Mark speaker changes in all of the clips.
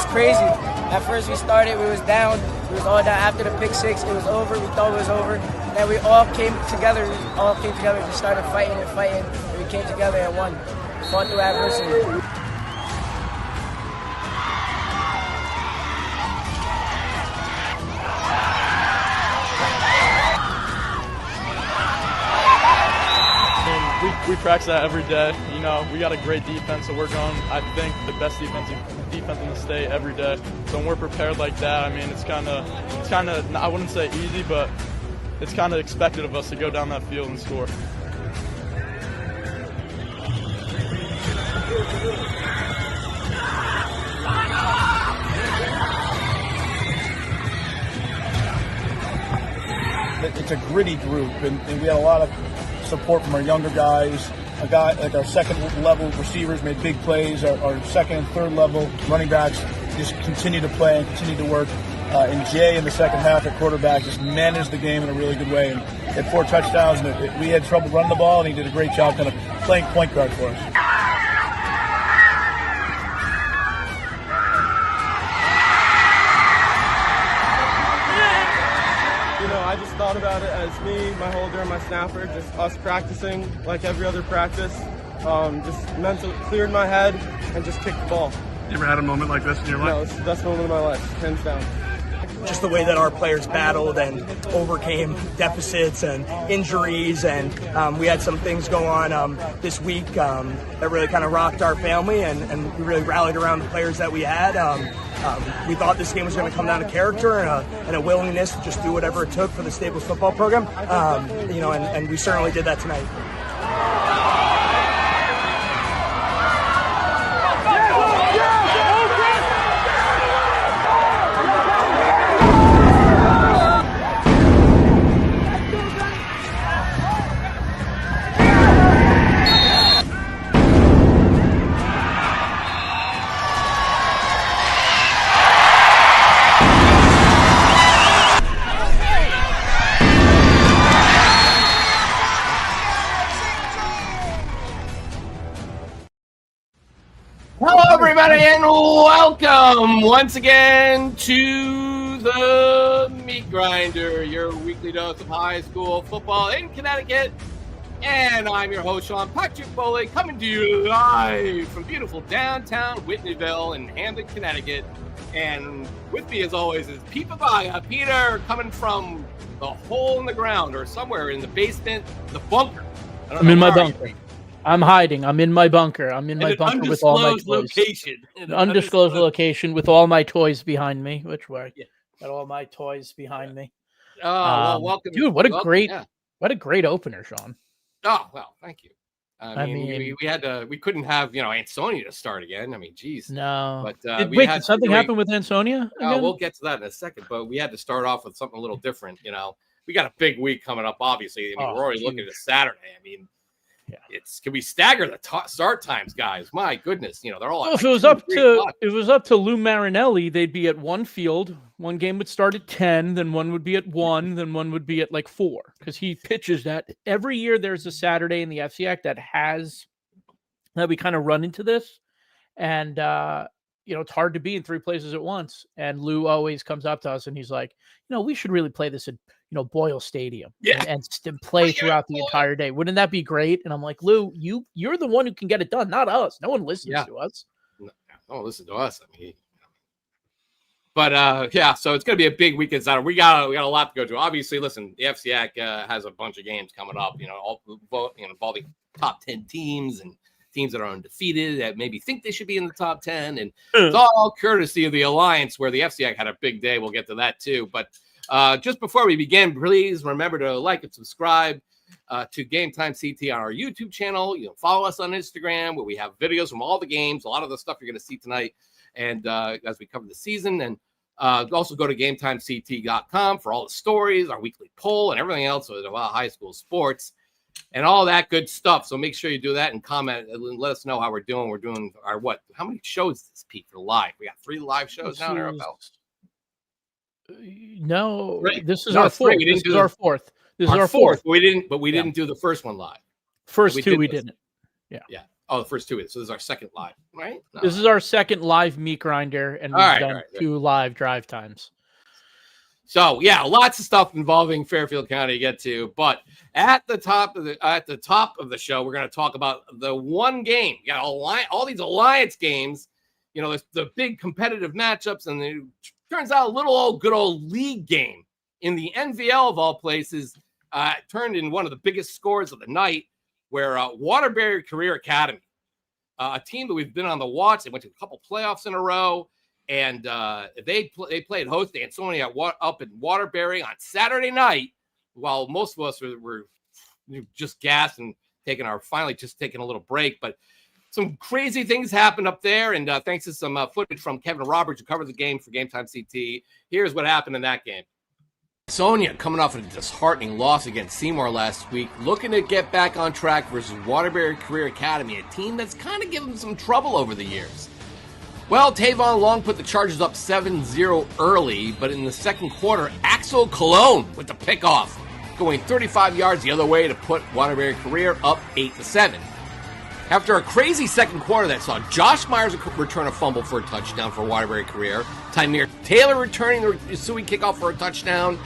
Speaker 1: crazy. At first we started, we was down. We was all down. After the pick six, it was over. We thought it was over. Then we all came together. We started fighting. And we came together and won. Fought through adversity.
Speaker 2: We practice that every day. You know, we got a great defense to work on. I think the best defense in the state every day. So when we're prepared like that, I mean, it's kind of I wouldn't say easy, but it's kind of expected of us to go down that field and score.
Speaker 3: It's a gritty group, and we had a lot of support from our younger guys. A guy like our second level receivers made big plays. Our second and third level running backs just continue to play and continue to work. And Jay in the second half at quarterback just managed the game in a really good way and had 4 touchdowns. And we had trouble running the ball, and he did a great job kind of playing point guard for us.
Speaker 4: I just thought about it as me, my holder, and my snapper, just us practicing like every other practice. Just mentally cleared my head and just kicked the ball.
Speaker 5: You ever had a moment like this in your life?
Speaker 4: No, it's the best moment of my life, hands down.
Speaker 6: Just the way that our players battled and overcame deficits and injuries, and we had some things go on this week that really kind of rocked our family, and we really rallied around the players that we had. We thought this game was going to come down to character and a willingness to just do whatever it took for the Staples football program, and we certainly did that tonight.
Speaker 7: Everybody, and welcome once again to the Meat Grinder, your weekly dose of high school football in Connecticut. And I'm your host, Sean Patrick Bowley, coming to you live from beautiful downtown Whitneyville in Hamden, Connecticut. And with me, as always, is Pete Paguaga. Peter, coming from the hole in the ground or somewhere in the basement, the bunker.
Speaker 8: I'm in my bunker. I'm hiding. I'm in my bunker. I'm in my bunker with all my toys.
Speaker 7: Location.
Speaker 8: An undisclosed location with all my toys behind me. Which way? Yeah. Got all my toys behind me.
Speaker 7: Oh, well, welcome,
Speaker 8: dude! What a great opener, Sean.
Speaker 7: Oh well, thank you. I mean, we couldn't have Ansonia to start again. I mean, geez.
Speaker 8: No.
Speaker 7: But
Speaker 8: did something happen with Ansonia?
Speaker 7: We'll get to that in a second. But we had to start off with something a little different. We got a big week coming up. Obviously, we're already looking at Saturday. I mean. Yeah. Can we stagger the start times, guys? My goodness, they're all.
Speaker 8: Well, if it was up to Lou Marinelli, they'd be at one field. One game would start at 10, then one would be at 1, then one would be at like 4, because he pitches that every year. There's a Saturday in the FCIAC that we kind of run into this, and it's hard to be in 3 places at once. And Lou always comes up to us and he's like, we should really play this at Boyle Stadium and play throughout the entire day. Wouldn't that be great? And I'm like, Lou, you're the one who can get it done, not us. No one listens to us.
Speaker 7: No, listen to us. I mean, but so it's going to be a big weekend Saturday. We got a lot to go to. Obviously, listen, the FCIAC has a bunch of games coming up. Involving top 10 teams and teams that are undefeated that maybe think they should be in the top 10, and it's all courtesy of the Alliance, where the FCIAC had a big day. We'll get to that too, but. Just before we begin, please remember to like and subscribe to GametimeCT on our YouTube channel. Follow us on Instagram, where we have videos from all the games, a lot of the stuff you're going to see tonight, and as we cover the season. And also go to GametimeCT.com for all the stories, our weekly poll, and everything else about high school sports and all that good stuff. So make sure you do that and comment and let us know how we're doing. We're doing our what? How many shows is this, Pete, for live? We got 3 live shows now.
Speaker 8: No, right. This is our 4th. This is our 4th. This is our 4th.
Speaker 7: We didn't do the first one live.
Speaker 8: First 2 we didn't. Yeah.
Speaker 7: Oh, the first 2 weeks. So this is our second live, right? No.
Speaker 8: This is our second live meat grinder, and we've done 2 live drive times.
Speaker 7: So yeah, lots of stuff involving Fairfield County to get to, but at the top of the show, we're going to talk about the one game. You got all these alliance games, you know, the big competitive matchups, and it turns out a little good old league game in the NVL of all places turned in one of the biggest scores of the night, where Waterbury Career Academy, a team that we've been on the watch, they went to a couple playoffs in a row. And they played host to Ansonia up in Waterbury on Saturday night, while most of us were just gassed and finally taking a little break. But some crazy things happened up there, and thanks to some footage from Kevin Roberts, who covered the game for GametimeCT, here's what happened in that game. Ansonia, coming off a disheartening loss against Seymour last week, looking to get back on track versus Waterbury Career Academy, a team that's kind of given them some trouble over the years. Well, Tavon Long put the Chargers up 7-0 early, but in the second quarter, Axel Cologne with the pickoff, going 35 yards the other way to put Waterbury Career up 8-7. After a crazy second quarter that saw Josh Myers return a fumble for a touchdown for Waterbury Career, Tymir Taylor returning the Usui kickoff for a touchdown,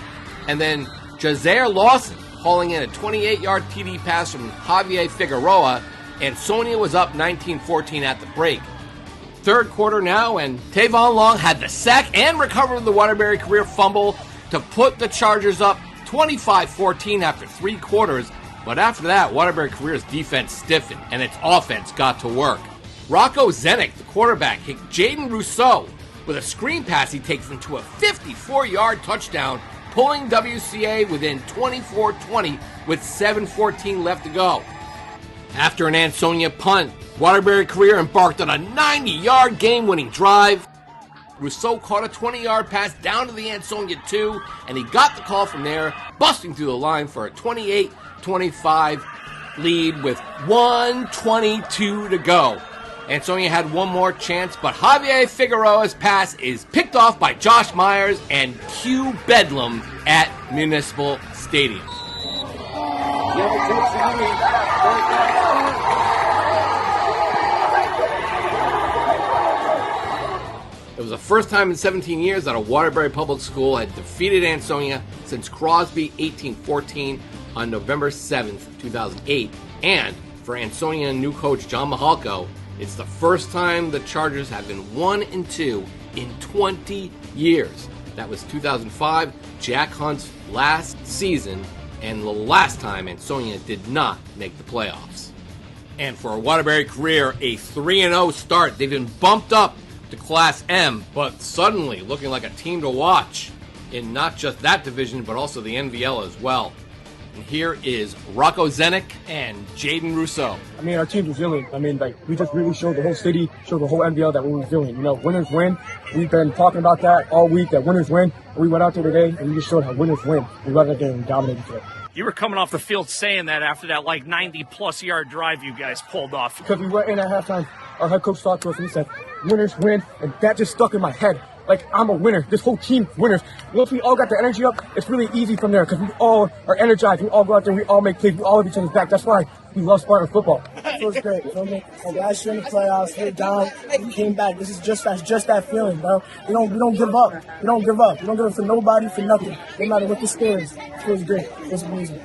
Speaker 7: and then Jazair Lawson hauling in a 28-yard TD pass from Javier Figueroa, and Ansonia was up 19-14 at the break. Third quarter now, and Tavon Long had the sack and recovered the Waterbury Career fumble to put the Chargers up 25-14 after 3 quarters. But after that, Waterbury Career's defense stiffened, and its offense got to work. Rocco Zenik, the quarterback, hit Jaden Rousseau with a screen pass. He takes them to a 54-yard touchdown, pulling WCA within 24-20 with 7:14 left to go. After an Ansonia punt, Waterbury Career embarked on a 90-yard game-winning drive. Rousseau caught a 20-yard pass down to the Ansonia 2, and he got the call from there, busting through the line for a 28-25 lead with 1:22 to go. Ansonia had one more chance, but Javier Figueroa's pass is picked off by Josh Myers, and cue Bedlam at Municipal Stadium. It was the first time in 17 years that a Waterbury public school had defeated Ansonia since Crosby 1814 on November 7th, 2008. And for Ansonia and new coach John Mahalko, it's the first time the Chargers have been 1-2 in 20 years. That was 2005, Jack Hunt's last season, and the last time Ansonia did not make the playoffs. And for a Waterbury Career, a 3-0 start. They've been bumped up to Class M, but suddenly looking like a team to watch in not just that division, but also the NVL as well. And here is Rocco Zenik and Jaden Rousseau.
Speaker 9: I mean, our team's resilient. I mean, we just really showed the whole city, showed the whole NVL that we're resilient. You know, winners win. We've been talking about that all week, that winners win. We went out there today, and we just showed how winners win. We went out there and dominated today.
Speaker 10: You were coming off the field saying that after that, 90-plus yard drive you guys pulled off.
Speaker 9: Because we went in at halftime, our head coach talked to us, and he said, winners win, and that just stuck in my head. Like, I'm a winner. This whole team winners. Once we all got the energy up, it's really easy from there because we all are energized. We all go out there, we all make plays, we all have each other's back. That's why we love Spartan football.
Speaker 11: It feels great, you know what I mean? Last year in the playoffs, we're down, we came back. This is just that feeling, bro. We don't give up. We don't give up. We don't give up for nobody, for nothing. No matter what the score is. It feels great. It's amazing.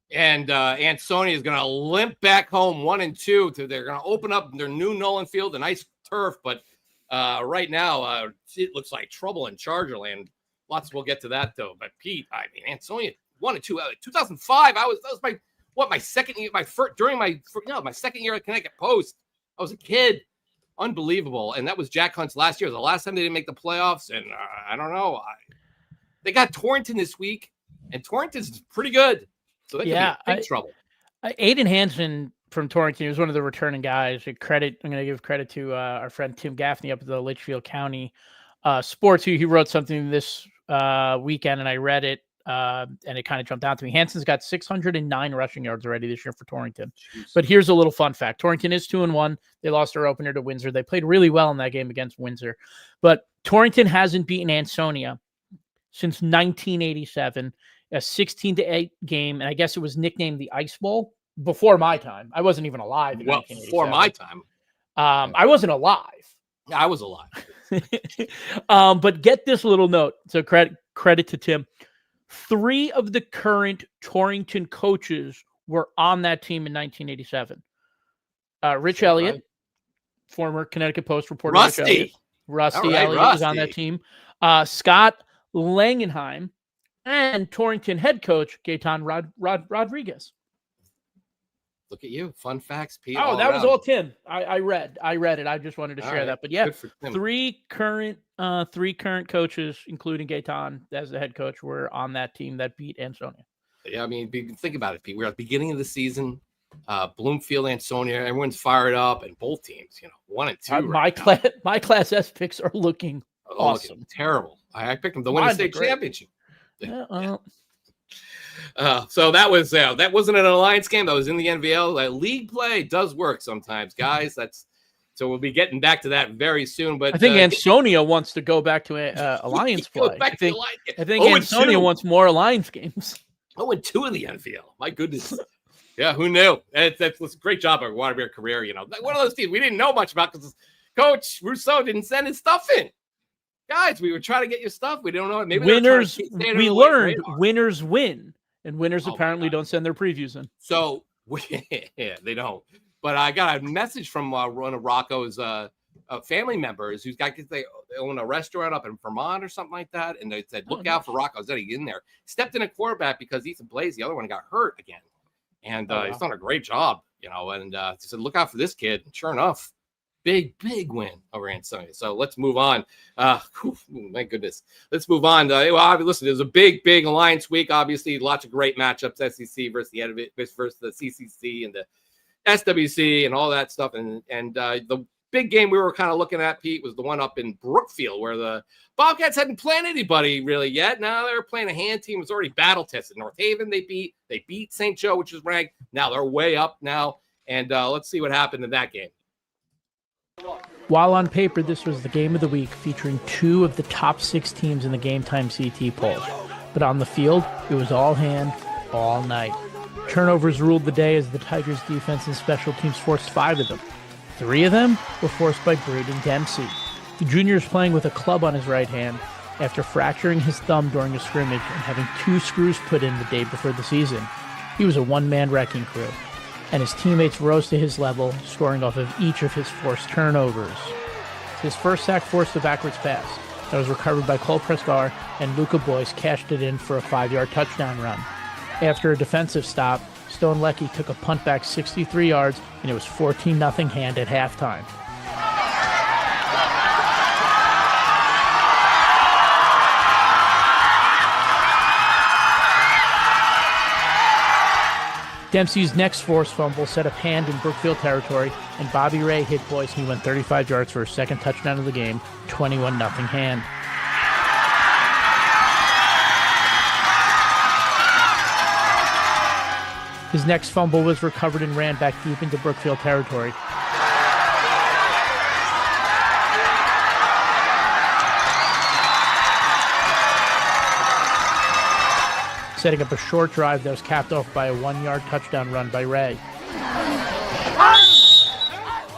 Speaker 7: And Ansonia is going to limp back home 1-2. They're going to open up their new Nolan Field, a nice turf, but right now it looks like trouble in Chargerland. Lots, we'll get to that though. But Pete, I mean, Ansonia 1-2. 2005, that was my second year, my second year at Connecticut Post. I was a kid, unbelievable. And that was Jack Hunt's last year. It was the last time they didn't make the playoffs, and I don't know. They got Torrington this week, and Torrington's pretty good. So they could be in big trouble.
Speaker 8: Aiden Hansen from Torrington was one of the returning guys. I'm going to give credit to our friend Tim Gaffney up at the Litchfield County Sports. He wrote something this weekend, and I read it, and it kind of jumped out to me. Hansen's got 609 rushing yards already this year for Torrington. Jeez. But here's a little fun fact. Torrington is 2-1. They lost their opener to Windsor. They played really well in that game against Windsor. But Torrington hasn't beaten Ansonia since 1987. A 16-8 game, and I guess it was nicknamed the Ice Bowl before my time. I wasn't even alive in
Speaker 7: Well,
Speaker 8: 1987.
Speaker 7: before my time.
Speaker 8: I wasn't alive.
Speaker 7: I was alive.
Speaker 8: But get this little note. So credit to Tim. 3 of the current Torrington coaches were on that team in 1987. Rich Elliott, former Connecticut Post reporter. Rusty Elliott was on that team. Scott Langenheim and Torrington head coach Gaetan Rodriguez.
Speaker 7: Look at you. Fun facts, Pete.
Speaker 8: Oh, that was all Tim. I read it. I just wanted to share that. But yeah, 3 current coaches, including Gaetan as the head coach, were on that team that beat Ansonia.
Speaker 7: Yeah, I mean, think about it, Pete. We're at the beginning of the season. Bloomfield, Ansonia, everyone's fired up, and both teams, 1 and 2.
Speaker 8: My Class S picks are looking awesome.
Speaker 7: Looking terrible. I picked them to win the state championship.
Speaker 8: Yeah,
Speaker 7: so that wasn't an alliance game. That was in the NVL. League play does work sometimes, guys. So we'll be getting back to that very soon. But
Speaker 8: I think Ansonia wants to go back to alliance play. I think Ansonia wants more alliance games.
Speaker 7: 0-2 in the NVL. My goodness. Yeah, who knew? That's a great job by Waterbury Career. One of those teams we didn't know much about because Coach Rousseau didn't send his stuff in. Guys, we were trying to get your stuff. We don't know. Maybe winners.
Speaker 8: We learned winners win, and winners apparently don't send their previews in.
Speaker 7: So yeah, they don't. But I got a message from one of Rocco's family members who's got they own a restaurant up in Vermont or something like that, and they said, "Look out for Rocco." Is that he in there? Stepped in a quarterback because Ethan Blaze, the other one, got hurt again, and he's done a great job, And he said, "Look out for this kid." And sure enough. Big win over Ansonia. So let's move on. My goodness. Let's move on. Listen, there's a big Alliance week. Obviously, lots of great matchups, SEC versus the CCC and the SWC and all that stuff. And the big game we were kind of looking at, Pete, was the one up in Brookfield where the Bobcats hadn't played anybody really yet. Now they're playing a hand team. It was already battle tested. North Haven they beat St. Joe, which is ranked. Now they're way up now. And let's see what happened in that game.
Speaker 8: While on paper, this was the game of the week, featuring 2 of the top 6 teams in the GametimeCT poll. But on the field, it was all hand, all night. Turnovers ruled the day as the Tigers' defense and special teams forced 5 of them. 3 of them were forced by Braden Dempsey. The junior is playing with a club on his right hand after fracturing his thumb during a scrimmage and having 2 screws put in the day before the season. He was a one-man wrecking crew, and his teammates rose to his level, scoring off of each of his forced turnovers. His first sack forced a backwards pass that was recovered by Cole Prescar, and Luca Boyce cashed it in for a 5-yard touchdown run. After a defensive stop, Stone Leckie took a punt back 63 yards, and it was 14-0 hand at halftime. Dempsey's next forced fumble set up hand in Brookfield territory, and Bobby Ray hit Boyce, and he went 35 yards for his second touchdown of the game, 21-0 hand. His next fumble was recovered and ran back deep into Brookfield territory. Setting up a short drive that was capped off by a 1-yard touchdown run by Ray.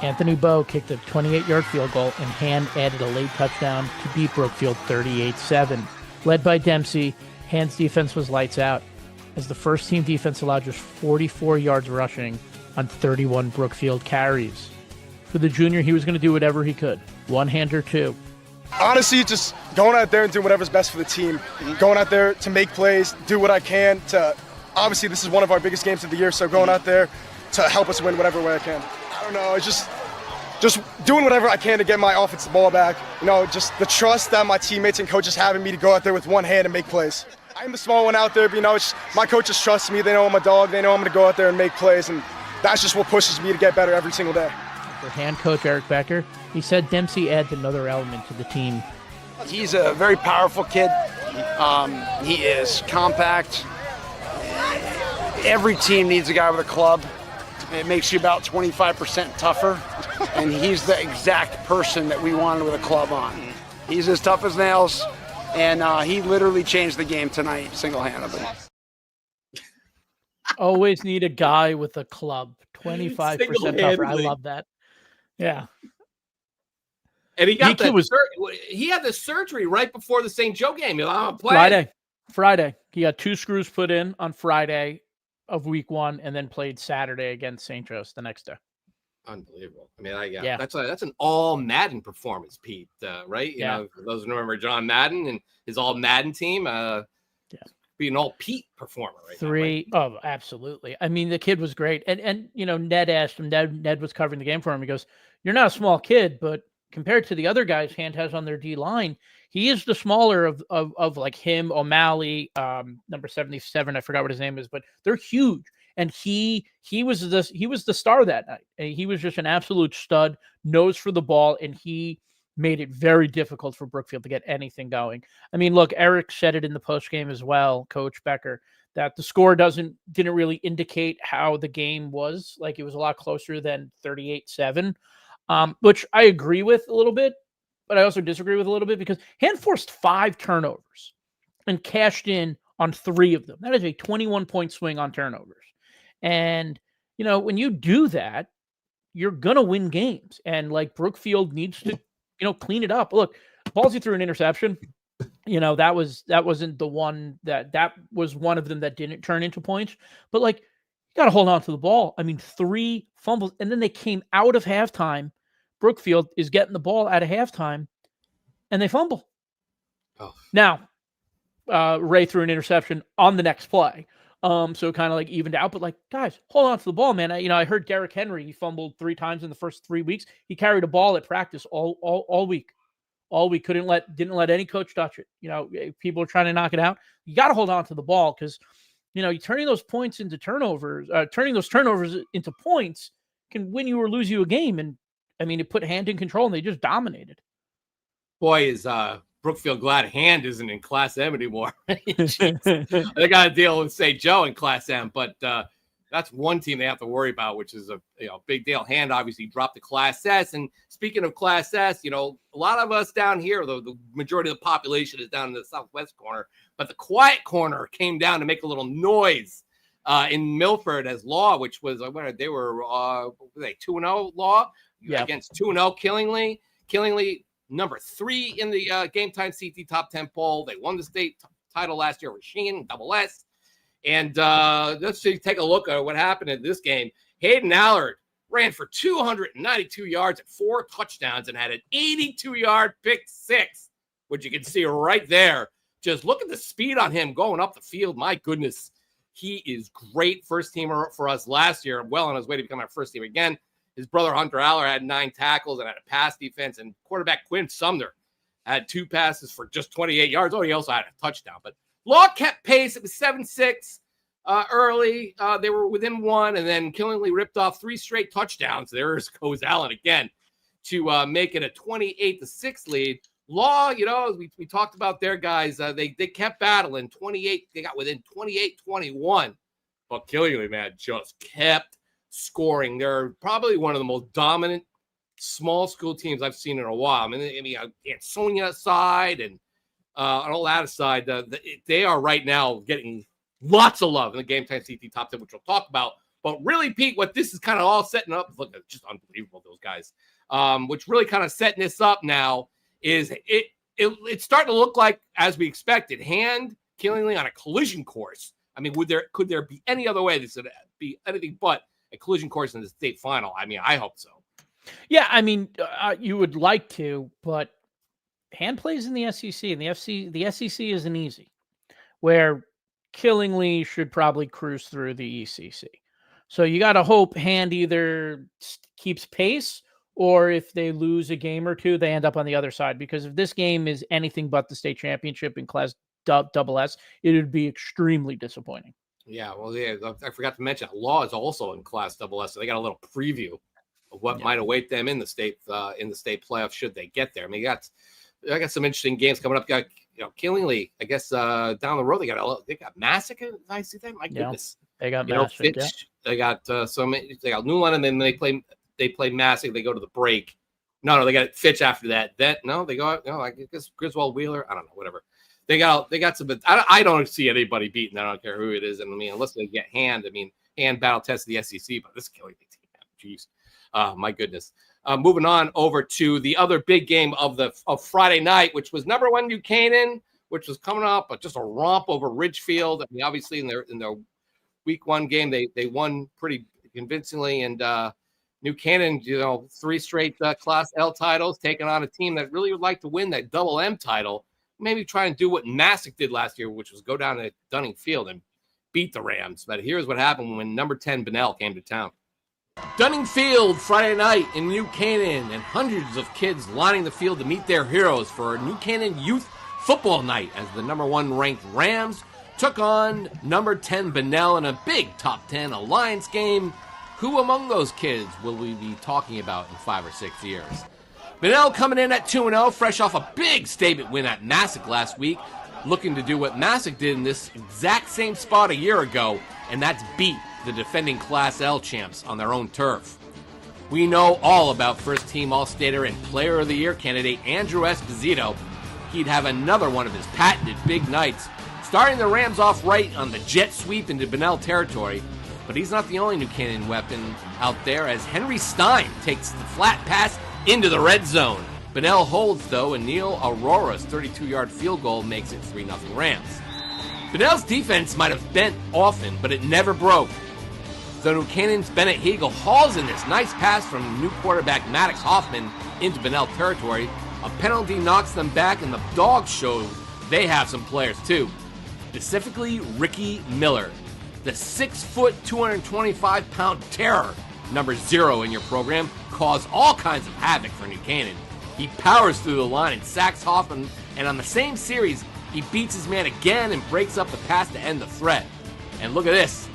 Speaker 8: Anthony Bowe kicked a 28-yard field goal, and Hand added a late touchdown to beat Brookfield 38-7. Led by Dempsey, Hand's defense was lights out, as the first-team defense allowed just 44 yards rushing on 31 Brookfield carries. For the junior, he was going to do whatever he could, one hand or two.
Speaker 9: Honestly, just going out there and doing whatever's best for the team. Going out there to make plays, do what I can to, obviously this is one of our biggest games of the year, so going out there to help us win whatever way I can. I don't know, it's just doing whatever I can to get my offensive ball back. Just the trust that my teammates and coaches have in me to go out there with one hand and make plays. I'm the small one out there, but my coaches trust me. They know I'm a dog. They know I'm going to go out there and make plays, and that's just what pushes me to get better every single day.
Speaker 8: For hand coach Eric Becker, he said Dempsey adds another element to the team.
Speaker 12: He's a very powerful kid. He is compact. Every team needs a guy with a club. It makes you about 25% tougher, and he's the exact person that we wanted with a club on. He's as tough as nails, and he literally changed the game tonight single-handedly.
Speaker 8: always need a guy with a club. 25% tougher. I
Speaker 7: Single-handedly.
Speaker 8: love that. Yeah.
Speaker 7: And he got
Speaker 8: DQ
Speaker 7: he had the surgery right before the St. Joe game. I'm playing.
Speaker 8: Friday. He got 2 screws put in on Friday of week 1 and then played Saturday against St. Joe's the next day.
Speaker 7: Unbelievable. I mean, that's an all Madden performance, Pete, right? You know, for those who remember John Madden and his all Madden team, be an all Pete performer, right?
Speaker 8: 3.
Speaker 7: Now, right?
Speaker 8: Oh, absolutely. I mean, the kid was great. And you know, Ned asked him, Ned was covering the game for him. He goes, "You're not a small kid, but compared to the other guys Hand has on their D line, he is the smaller of like him, O'Malley, number 77. I forgot what his name is, but they're huge. And he was the star that night. And he was just an absolute stud, nose for the ball, and he made it very difficult for Brookfield to get anything going. I mean, look, Eric said it in the post game as well, Coach Becker, that the score didn't really indicate how the game was. Like, it was a lot closer than 38-7, which I agree with a little bit, but I also disagree with a little bit because Hand forced 5 turnovers and cashed in on 3 of them. That is a 21-point swing on turnovers. And, you know, when you do that, you're going to win games. And like Brookfield needs to, you know, clean it up. Look, Ballsy threw an interception. You know, that wasn't the one that was one of them that didn't turn into points. But like, you got to hold on to the ball. I mean, 3 fumbles. And then they came out of halftime. Brookfield is getting the ball out of halftime and they fumble.
Speaker 7: Oh.
Speaker 8: Now, Ray threw an interception on the next play. So kind of like evened out, but like, guys, hold on to the ball, man. I heard Derrick Henry, he fumbled 3 times in the first 3 weeks. He carried a ball at practice all week. All week. Didn't let any coach touch it. You know, people are trying to knock it out. You got to hold on to the ball because, you know, turning those points into turnovers, turning those turnovers into points can win you or lose you a game. And I mean, it put Hand in control and they just dominated.
Speaker 7: Boy, is Brookfield glad Hand isn't in Class M anymore. They got to deal with St. Joe in Class M, but that's one team they have to worry about, which is a big deal. Hand obviously dropped to Class S, and speaking of Class S, you know, a lot of us down here, the majority of the population is down in the southwest corner, but the quiet corner came down to make a little noise in Milford as Law, which was they were 2-0 Law against 2-0 Killingly. Number 3 in the GametimeCT Top 10 poll. They won the state title last year with Sheen, double S. And let's take a look at what happened in this game. Hayden Allard ran for 292 yards and 4 touchdowns and had an 82-yard pick 6, which you can see right there. Just look at the speed on him going up the field. My goodness, he is great. First teamer for us last year, well on his way to become our first team again. His brother Hunter Allard had 9 tackles and had a pass defense, and quarterback Quinn Sumner had 2 passes for just 28 yards. Oh, he also had a touchdown. But Law kept pace. It was 7-6 early. They were within 1, and then Killingly ripped off 3 straight touchdowns. There goes Allen again to make it a 28-6 lead. Law, you know, as we talked about their guys, they kept battling. 28, they got within 28-21. But Killingly, man, just kept scoring. They're probably one of the most dominant small school teams I've seen in a while. I mean Ansonia side and on all that aside, they are right now getting lots of love in the GametimeCT Top 10, which we'll talk about. But really, Pete, what this is kind of all setting up, look, it's just unbelievable, those guys. Which really kind of setting this up now is it's starting to look like, as we expected, Hand Killingly on a collision course. I mean, could there be any other way this would be anything but a collision course in the state final? I mean, I hope so.
Speaker 8: Yeah, I mean, you would like to, but Hand plays in the SEC, and the SEC isn't easy, where Killingly should probably cruise through the ECC. So you got to hope Hand either keeps pace, or if they lose a game or 2, they end up on the other side. Because if this game is anything but the state championship in Class Double S, it would be extremely disappointing.
Speaker 7: Yeah, well, yeah, I forgot to mention Law is also in Class Double S, so they got a little preview of what might await them in the state playoffs should they get there. I mean, I got some interesting games coming up. Got Killingly, I guess down the road they got Masuk. I see that. My goodness,
Speaker 8: they got Masuk.
Speaker 7: Fitch. Yeah. They got they got Newland, and then they play Masuk. They go to the break. No, they got Fitch after that. They go. I guess Griswold Wheeler. I don't know, whatever. they got some. I don't see anybody beating. I don't care who it is. And I mean, unless they get hand battle test of the SEC. But this Kelly team, jeez, my goodness. Moving on over to the other big game of Friday night, which was number 1 New Canaan, which was coming up, but just a romp over Ridgefield. I mean, obviously in their week 1 game, they won pretty convincingly, and New Canaan, 3 straight Class L titles, taking on a team that really would like to win that double M title. Maybe try and do what Masuk did last year, which was go down to Dunning Field and beat the Rams. But here's what happened when number 10 Bunnell came to town. Dunning Field Friday night in New Canaan, and hundreds of kids lining the field to meet their heroes for a New Canaan youth football night as the number 1 ranked Rams took on number 10 Bunnell in a big top 10 alliance game. Who among those kids will we be talking about in 5 or 6 years? Bunnell coming in at 2-0, fresh off a big statement win at Masuk last week, looking to do what Masuk did in this exact same spot a year ago, and that's beat the defending Class L champs on their own turf. We know all about first-team All-Stater and Player of the Year candidate Andrew Esposito. He'd have another one of his patented big nights, starting the Rams off right on the jet sweep into Bunnell territory. But he's not the only New Canaan weapon out there, as Henry Stein takes the flat pass into the red zone. Bunnell holds, though, and Neil Aurora's 32-yard field goal makes it 3-0 Rams. Bunnell's defense might have bent often, but it never broke. So New Canaan's Bennett Hagel hauls in this nice pass from new quarterback Maddox Hoffman into Bunnell territory. A penalty knocks them back, and the Dogs show they have some players, too. Specifically, Ricky Miller, the 6-foot, 225-pound terror, number 0 in your program, caused all kinds of havoc for New Canaan. He powers through the line and sacks Hoffman, and on the same series, he beats his man again and breaks up the pass to end the threat. And look at this.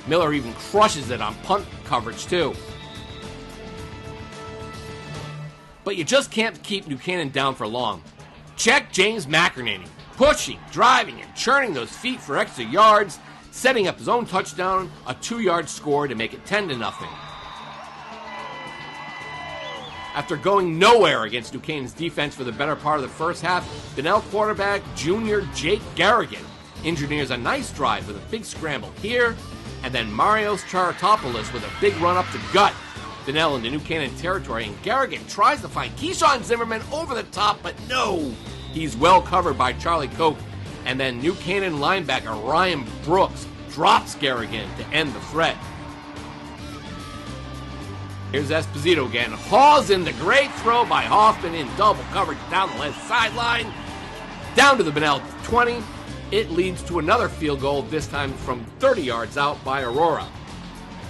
Speaker 7: Miller even crushes it on punt coverage, too. But you just can't keep New Canaan down for long. Check James McInerney, pushing, driving, and churning those feet for extra yards, setting up his own touchdown, a 2-yard score to make it 10-0. After going nowhere against New Canaan's defense for the better part of the first half, Bunnell quarterback junior Jake Garrigan engineers a nice drive with a big scramble here, and then Marios Charatopoulos with a big run up to gut Bunnell into New Canaan territory, and Garrigan tries to find Keyshawn Zimmerman over the top, but no! He's well covered by Charlie Koch, and then New Canaan linebacker Ryan Brooks drops Garrigan to end the threat. Here's Esposito again, hauls in the great throw by Hoffman in double coverage down the left sideline, down to the Bunnell 20. It leads to another field goal, this time from 30 yards out by Aurora.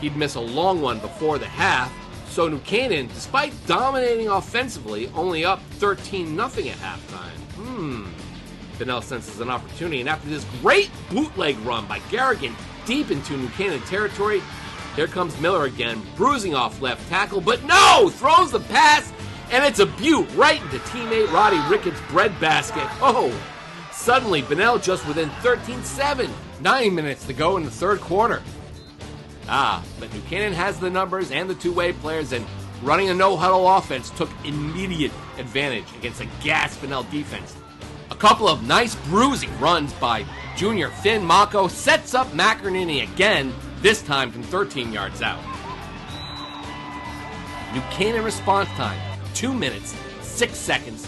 Speaker 7: He'd miss a long one before the half, so New Canaan, despite dominating offensively, only up 13-0 at halftime. Bunnell senses an opportunity, and after this great bootleg run by Garrigan deep into New Canaan territory, here comes Miller again, bruising off left tackle, but no! Throws the pass, and it's a beaut right into teammate Roddy Ricketts' breadbasket. Oh! Suddenly, Bunnell just within 13-7. 9 minutes to go in the third quarter. But New Canaan has the numbers and the two-way players, and running a no-huddle offense took immediate advantage against a gassed Bunnell defense. A couple of nice bruising runs by junior Finn Mako sets up McInerney again, this time from 13 yards out. New Canaan response time, 2 minutes, 6 seconds,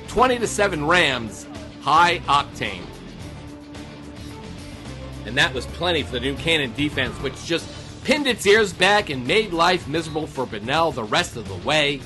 Speaker 7: 20-7 Rams, high octane. And that was plenty for the New Canaan defense, which just pinned its ears back and made life miserable for Bunnell the rest of the way.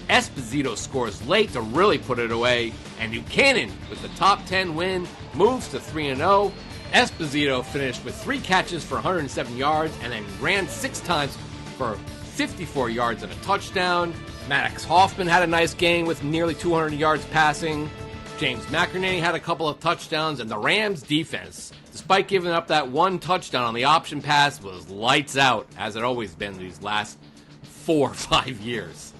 Speaker 7: Esposito scores late to really put it away, and New Canaan, with the top 10 win, moves to 3-0. Esposito finished with 3 catches for 107 yards and then ran 6 times for 54 yards and a touchdown. Maddox Hoffman had a nice game with nearly 200 yards passing. James McInerney had a couple of touchdowns, and the Rams defense, despite giving up that 1 touchdown on the option pass, was lights out, as it always been these last 4 or 5 years.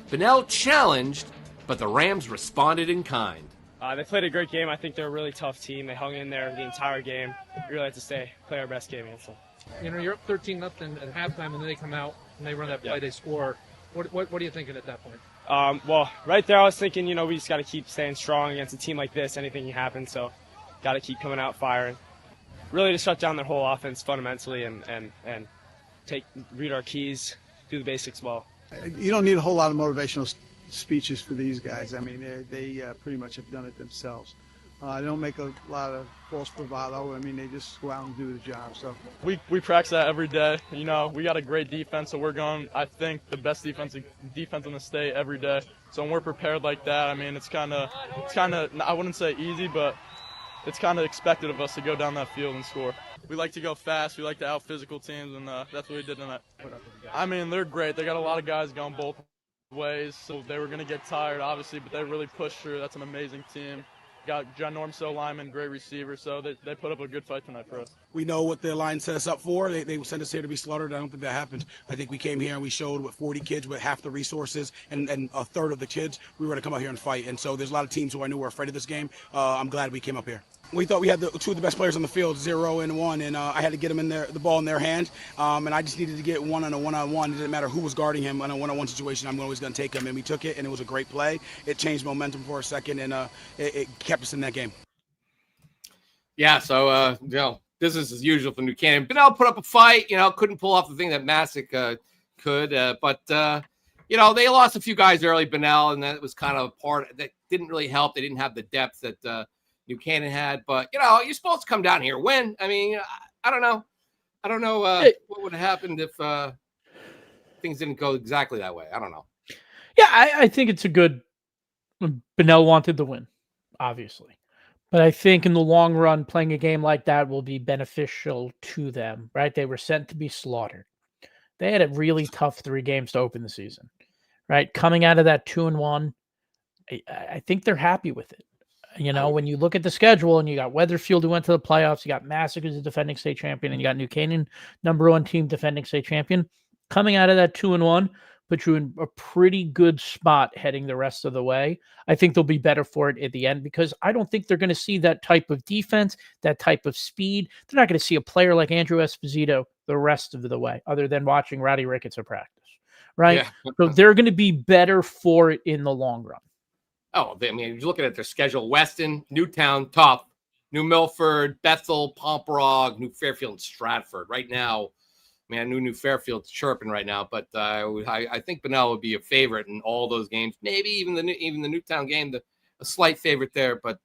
Speaker 7: Bunnell challenged, but the Rams responded in kind.
Speaker 4: They played a great game. I think they're a really tough team. They hung in there the entire game. We really had to play our best game against them.
Speaker 8: You're up 13-0 at halftime, and then they come out and they run that play, they score. What are you thinking at that point?
Speaker 4: Well, right there I was thinking, we just got to keep staying strong against a team like this. Anything can happen, so got to keep coming out firing. Really to shut down their whole offense fundamentally and read our keys, do the basics well.
Speaker 13: You don't need a whole lot of motivational speeches for these guys. I mean, they pretty much have done it themselves. They don't make a lot of false bravado. I mean, they just go out and do the job. So
Speaker 2: we practice that every day. We got a great defense, so we're going, I think, the best defense in the state every day. So when we're prepared like that, I mean, it's kind of, I wouldn't say easy, but it's kind of expected of us to go down that field and score. We like to go fast. We like to out-physical teams, and that's what we did tonight. I mean, they're great. They got a lot of guys going both ways, so they were going to get tired, obviously, but they really pushed through. That's an amazing team. Got John Normso lineman, great receiver, so they put up a good fight tonight for us.
Speaker 14: We know what the line set us up for. They sent us here to be slaughtered. I don't think that happened. I think we came here and we showed with 40 kids with half the resources and a third of the kids, we were to come out here and fight. And so there's a lot of teams who I knew were afraid of this game. I'm glad we came up here. We thought we had two of the best players on the field, 0 and 1, and I had to get them the ball in their hand, and I just needed to get one on a one-on-one. It didn't matter who was guarding him on a one-on-one situation. I'm always going to take him, and we took it, and it was a great play. It changed momentum for a second, and it kept us in that game.
Speaker 7: Yeah, so business as usual for New Canaan. Bunnell put up a fight, couldn't pull off the thing that Masuk could, but they lost a few guys early, Bunnell, and that was kind of a part that didn't really help. They didn't have the depth that New Canaan had, but you're supposed to come down here, win. I mean, I don't know. What would have happened if things didn't go exactly that way. I don't know.
Speaker 8: Yeah, I think it's a good. Bunnell wanted the win, obviously, but I think in the long run, playing a game like that will be beneficial to them. Right? They were sent to be slaughtered. They had a really tough 3 games to open the season. Right, coming out of that 2-1, I think they're happy with it. When you look at the schedule and you got Weatherfield who went to the playoffs, you got Masuk who's the defending state champion, and you got New Canaan, #1 team defending state champion. Coming out of that 2-1, put you in a pretty good spot heading the rest of the way. I think they'll be better for it at the end because I don't think they're going to see that type of defense, that type of speed. They're not going to see a player like Andrew Esposito the rest of the way, other than watching Rowdy Ricketts at practice, right?
Speaker 7: Yeah.
Speaker 8: So they're going to be better for it in the long run.
Speaker 7: Oh, I mean, you're looking at their schedule: Weston, Newtown, tough, New Milford, Bethel, Pomperaug, New Fairfield, and Stratford. Right now, man, New Fairfield's chirping right now, but I think Bunnell would be a favorite in all those games. Maybe even the Newtown game, a slight favorite there, but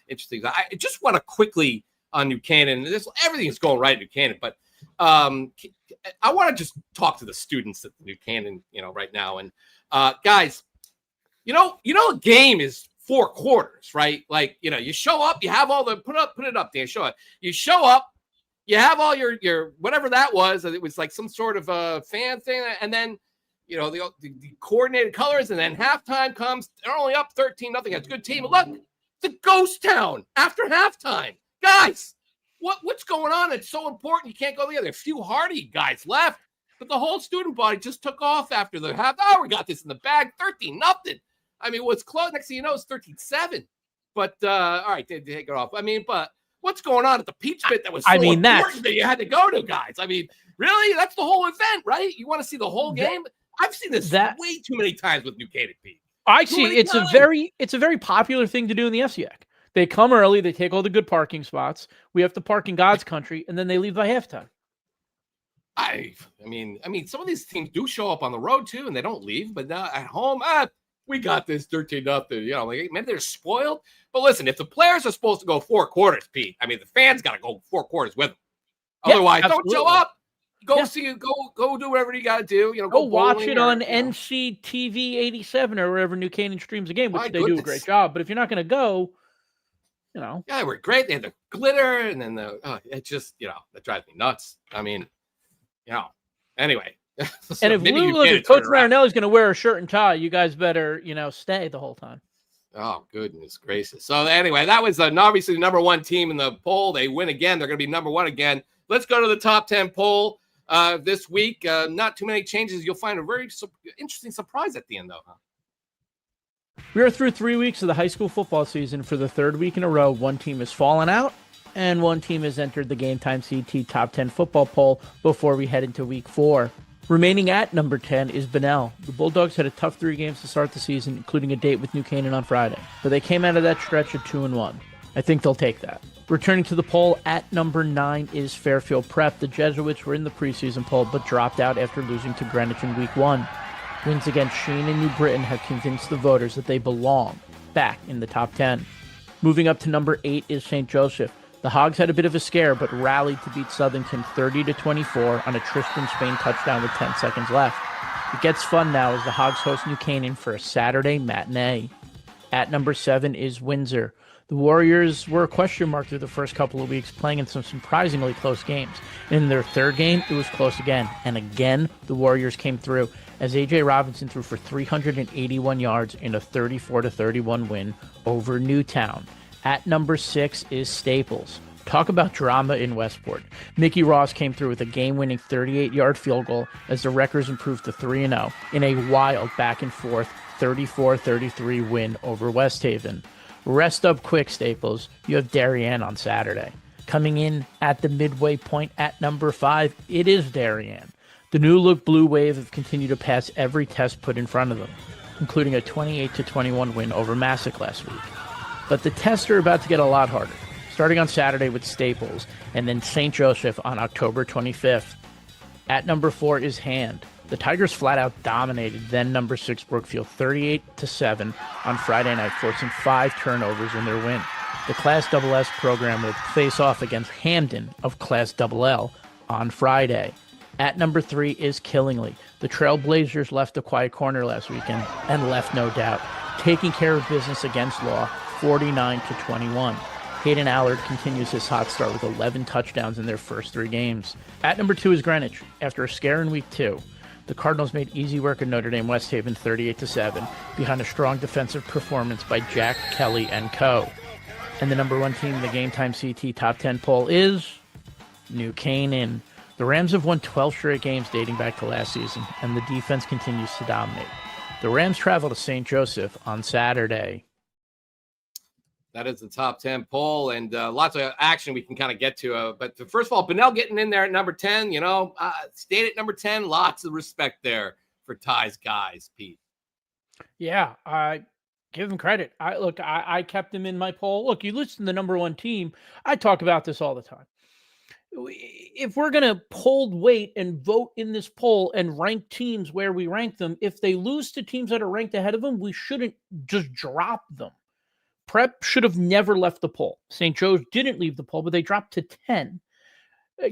Speaker 7: interesting. I just want to quickly on New Canaan. Everything's going right in New Canaan, but I want to just talk to the students at New Canaan, right now. And guys, a game is 4 quarters, right? Like, you show up, you have all the put it up there, show it. You show up, you have all your whatever that was. It was like some sort of a fan thing, and then the coordinated colors, and then halftime comes. They're only up 13-0. It's a good team. But look, it's a ghost town after halftime, guys. What's going on? It's so important. You can't go the other. A few hardy guys left, but the whole student body just took off after the half. Oh, we got this in the bag, 13-0. I mean, what's close? Next thing you know, it's 13-7. But all right, they take it off. I mean, but what's going on at the Peach Pit that was so important that you had to go to, guys? I mean, really, that's the whole event, right? You want to see the whole game? I've seen this way too many times with New Canaan Pete.
Speaker 8: I see. It's a very popular thing to do in the FCIAC. They come early, they take all the good parking spots. We have to park in God's country, and then they leave by halftime.
Speaker 7: I mean, some of these teams do show up on the road too, and they don't leave. But now at home, we got this 13-0. Maybe they're spoiled. But listen, if the players are supposed to go 4 quarters, Pete, I mean, the fans got to go 4 quarters with them. Otherwise, don't show up. Go see, go do whatever you got to do.
Speaker 8: Go watch it on NCTV 87 or wherever New Canaan streams a game, which they do a great job. But if you're not going to go,
Speaker 7: yeah, they were great. They had the glitter, and then it just that drives me nuts. I mean, anyway.
Speaker 8: So and if Coach Marinelli's going to wear a shirt and tie, you guys better stay the whole time.
Speaker 7: Oh, goodness gracious. So anyway, that was obviously the #1 team in the poll. They win again. They're going to be #1 again. Let's go to the top 10 poll this week. Not too many changes. You'll find a very interesting surprise at the end, though. Huh?
Speaker 8: We are through 3 weeks of the high school football season. For the 3rd week in a row, one team has fallen out, and one team has entered the GametimeCT top 10 football poll before we head into week 4. Remaining at number 10 is Bunnell. The Bulldogs had a tough 3 games to start the season, including a date with New Canaan on Friday, but they came out of that stretch at 2-1. I think they'll take that. Returning to the poll at number 9 is Fairfield Prep. The Jesuits were in the preseason poll, but dropped out after losing to Greenwich in Week 1. Wins against Sheen and New Britain have convinced the voters that they belong back in the top 10. Moving up to number 8 is St. Joseph. The Hogs had a bit of a scare, but rallied to beat Southington 30-24 on a Tristan Spain touchdown with 10 seconds left. It gets fun now as the Hogs host New Canaan for a Saturday matinee. At number 7 is Windsor. The Warriors were a question mark through the first couple of weeks, playing in some surprisingly close games. In their third game, it was close again. And again, the Warriors came through as A.J. Robinson threw for 381 yards in a 34-31 win over Newtown. At number 6 is Staples. Talk about drama in Westport. Mickey Ross came through with a game-winning 38-yard field goal as the Wreckers improved to 3-0 in a wild back-and-forth 34-33 win over West Haven. Rest up quick, Staples. You have Darien on Saturday. Coming in at the midway point at number 5, it is Darien. The new-look Blue Wave have continued to pass every test put in front of them, including a 28-21 win over Masuk last week. But the tests are about to get a lot harder, starting on Saturday with Staples, and then St. Joseph on October 25th. At number 4 is Hand. The Tigers flat-out dominated then number 6 Brookfield 38-7 on Friday night, forcing 5 turnovers in their win. The Class SS program will face off against Hamden of Class LL on Friday. At number 3 is Killingly. The Trailblazers left a quiet corner last weekend and left no doubt, taking care of business against Law 49-21. Hayden Allard continues his hot start with 11 touchdowns in their first 3 games. At number 2 is Greenwich. After a scare in Week 2, the Cardinals made easy work of Notre Dame West Haven 38-7 behind a strong defensive performance by Jack Kelly and co. And the number 1 team in the GametimeCT Top 10 poll is New Canaan. The Rams have won 12 straight games dating back to last season, and the defense continues to dominate. The Rams travel to St. Joseph on Saturday.
Speaker 7: That is the top 10 poll, and lots of action we can kind of get to. But first of all, Bunnell getting in there at number 10, stayed at number 10. Lots of respect there for Ty's guys, Pete.
Speaker 8: Yeah, I give him credit. I kept him in my poll. Look, you listen to the number 1 team. I talk about this all the time. If we're going to hold weight and vote in this poll and rank teams where we rank them, if they lose to teams that are ranked ahead of them, we shouldn't just drop them. Prep should have never left the poll. St. Joe's didn't leave the poll, but they dropped to 10.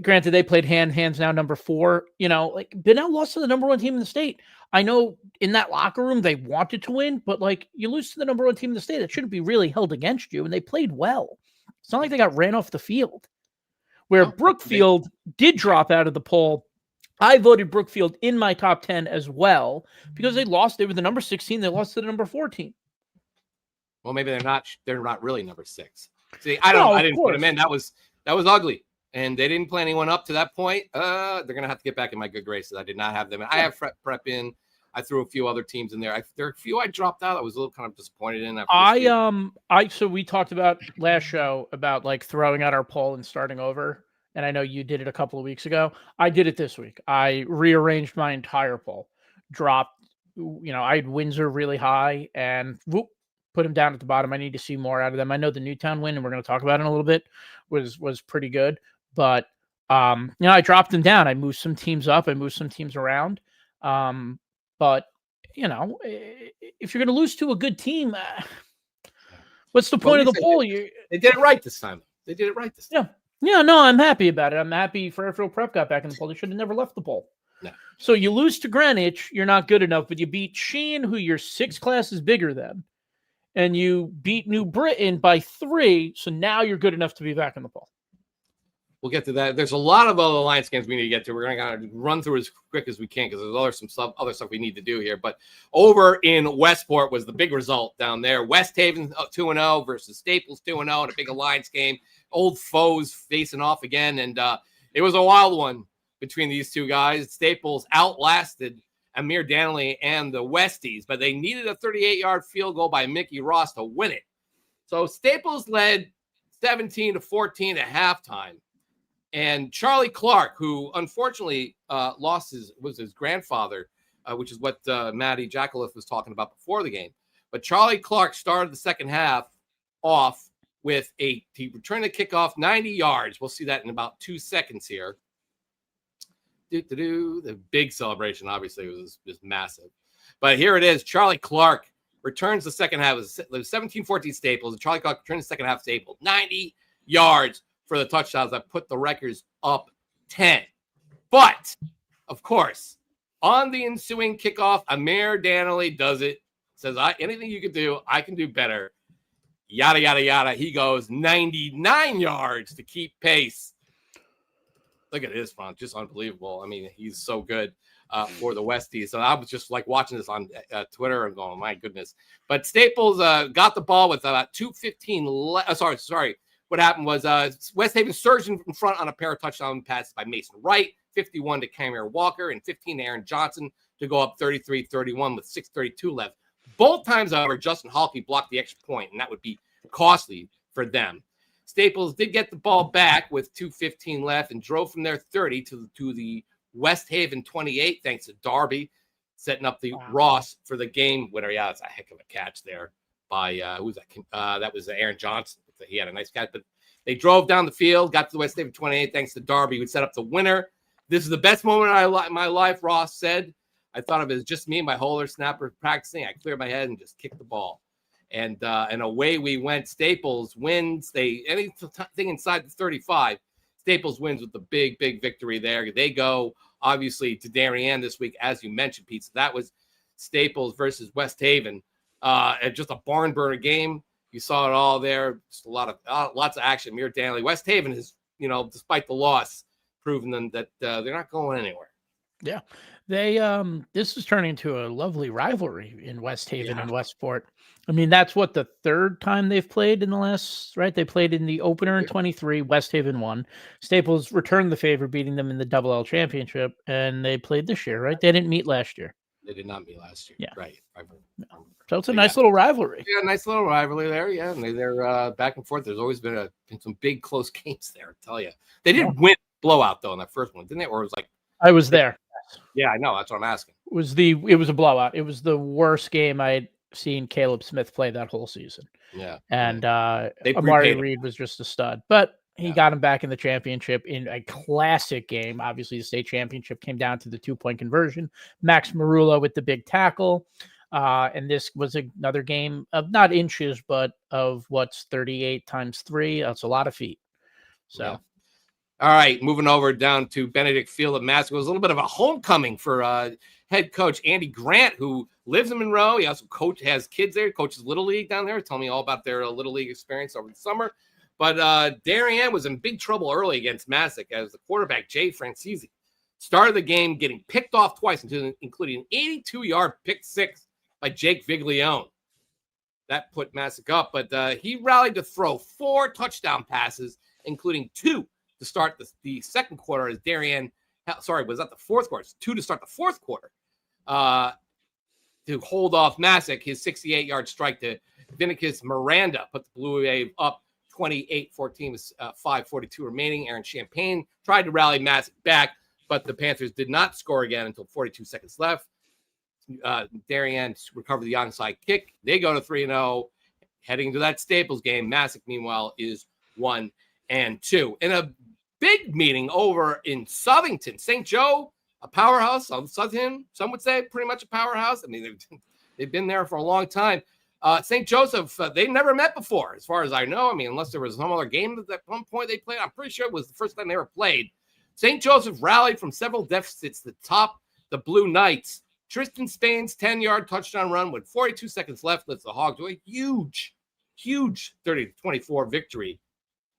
Speaker 8: Granted, they played Hand's now number 4. Bunnell lost to the number 1 team in the state. I know in that locker room they wanted to win, but you lose to the number 1 team in the state, it shouldn't be really held against you, and they played well. It's not like they got ran off the field. Where Brookfield did drop out of the poll, I voted Brookfield in my top 10 as well because they lost. They were the number 16. They lost to the number 14.
Speaker 7: Well, maybe they're not really number 6. See, I didn't put them in. That was ugly. And they didn't play anyone up to that point. They're going to have to get back in my good graces. I did not have them. I have Prep in. I threw a few other teams in there. There are a few I dropped out. I was a little kind of disappointed in.
Speaker 8: So we talked about last show about throwing out our poll and starting over. And I know you did it a couple of weeks ago. I did it this week. I rearranged my entire poll, dropped, I had Windsor really high and put them down at the bottom. I need to see more out of them. I know the Newtown win, and we're going to talk about it in a little bit, was pretty good. But, I dropped them down. I moved some teams up. I moved some teams around. But, if you're going to lose to a good team, what's the point of the poll?
Speaker 7: They did it right this time.
Speaker 8: Yeah, no, I'm happy about it. I'm happy Fairfield Prep got back in the poll. They should have never left the poll.
Speaker 7: No.
Speaker 8: So you lose to Greenwich, you're not good enough, but you beat Sheen, who you're 6 classes bigger than, and you beat New Britain by 3, so now you're good enough to be back in the poll.
Speaker 7: We'll get to that. There's a lot of other Alliance games we need to get to. We're going to kind of run through as quick as we can because there's other stuff we need to do here. But over in Westport was the big result down there. West Haven 2-0 versus Staples 2-0 in a big Alliance game. Old foes facing off again, and it was a wild one between these two guys. Staples outlasted Amir Danley and the Westies, but they needed a 38-yard field goal by Mickey Ross to win it. So Staples led 17-14 at halftime. And Charlie Clark, who unfortunately lost his grandfather, which is what Matty Jackalif was talking about before the game. But Charlie Clark started the second half off with he returned the kickoff 90 yards. We'll see that in about 2 seconds here. The big celebration, obviously, was massive. But here it is. Charlie Clark returns the second half. It was 17-14 Staples, and Charlie Clark returns the second half Staples. 90 yards for the touchdowns that put the records up 10. But, of course, on the ensuing kickoff, Amir Danley does it. Says, anything you can do, I can do better. Yada, yada, yada. He goes 99 yards to keep pace. Look at his front. Just unbelievable. I mean, he's so good for the Westies. So I was just like watching this on Twitter and going, my goodness. But Staples got the ball with about 2:15 sorry. What happened was West Haven surged in front on a pair of touchdown passes by Mason Wright, 51 to Camille Walker, and 15 to Aaron Johnson to go up 33-31 with 6:32 left. Both times, however, Justin Halkey blocked the extra point, and that would be costly for them. Staples did get the ball back with 2:15 left and drove from there 30 to the West Haven 28, thanks to Darby, setting up the Ross for the game winner. Yeah, that's a heck of a catch there by who was that? That was Aaron Johnson. He had a nice catch, but they drove down the field, got to the West Haven 28, thanks to Darby, who set up the winner. This is the best moment in my life, Ross said. I thought of it as just me and my holder snapper practicing. I cleared my head and just kicked the ball. And away we went. Staples wins. Anything inside the 35, Staples wins with the big victory there. They go, obviously, to Darien this week, as you mentioned, Pete. So that was Staples versus West Haven. And just a barn burner game. You saw it all there. Just lots of action. Amir Danley. West Haven has, despite the loss, proven them that they're not going anywhere.
Speaker 8: Yeah. They this is turning into a lovely rivalry in West Haven and Westport. I mean, that's what the third time they've played in the last, right? They played in the opener in 23, West Haven won. Staples returned the favor, beating them in the Double L championship, and they played this year, right? They didn't meet last year.
Speaker 7: They did not meet last year.
Speaker 8: Yeah.
Speaker 7: Right.
Speaker 8: So it's a nice little rivalry.
Speaker 7: Yeah, nice little rivalry there. Yeah, and they're back and forth. There's always been some big close games there, I tell you. They did win blowout, though, in that first one, didn't they? Or it was like...
Speaker 8: I was there.
Speaker 7: Yeah, I know. That's what I'm asking.
Speaker 8: It was a blowout. It was the worst game I'd seen Caleb Smith play that whole season.
Speaker 7: Yeah.
Speaker 8: And Amari Reed was just a stud. But he got him back in the championship in a classic game. Obviously, the state championship came down to the 2-point conversion. Max Marula with the big tackle. And this was another game of not inches, but of what's 38 times 3. That's a lot of feet. So.
Speaker 7: Yeah. All right, moving over down to Benedict Field at Masuk. It was a little bit of a homecoming for head coach Andy Grant, who lives in Monroe. He also has kids there, coaches Little League down there. Tell me all about their Little League experience over the summer. But Darien was in big trouble early against Masuk as the quarterback, Jay Francisi, started the game getting picked off twice, including an 82-yard pick six by Jake Viglione. That put Masuk up, but he rallied to throw 4 touchdown passes, including 2 to start the second quarter as Darien, was that the fourth quarter? 2 to start the fourth quarter to hold off Masuk. His 68-yard strike to Vinicus Miranda put the Blue Wave up 28-14 with 5:42 remaining. Aaron Champagne tried to rally Masuk back, but the Panthers did not score again until 42 seconds left. Darien recovered the onside kick. They go to 3-0, heading to that Staples game. Masuk, meanwhile, is 1-2. In a big meeting over in Southington, St. Joe, a powerhouse. Some would say pretty much a powerhouse. I mean, they've been there for a long time. St. Joseph, they've never met before, as far as I know. I mean, unless there was some other game at one point they played. I'm pretty sure it was the first time they ever played. St. Joseph rallied from several deficits to top the Blue Knights. Tristan Spain's 10-yard touchdown run with 42 seconds left lets the Hogs to a huge 30-24 victory.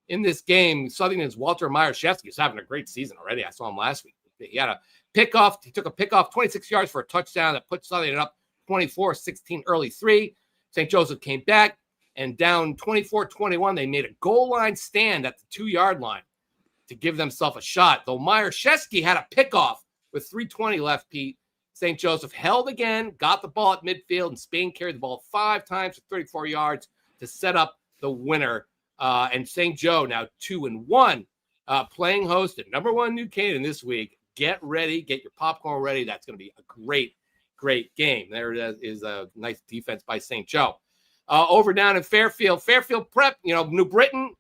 Speaker 7: In this game, Southington's Walter Myershevsky is having a great season already. I saw him last week. He had a pickoff. He took a pickoff, 26 yards for a touchdown that put Southington up 24-16 early 3. St. Joseph came back and down 24-21. They made a goal line stand at the 2-yard line to give themselves a shot. Though Myershevsky had a pickoff with 3:20 left, Pete, St. Joseph held again, got the ball at midfield, and Spain carried the ball 5 times for 34 yards to set up the winner. And St. Joe now 2-1 playing host to #1 New Canaan this week. Get ready. Get your popcorn ready. That's going to be a great game. There is a nice defense by St. Joe. Over down in Fairfield Prep, New Britain,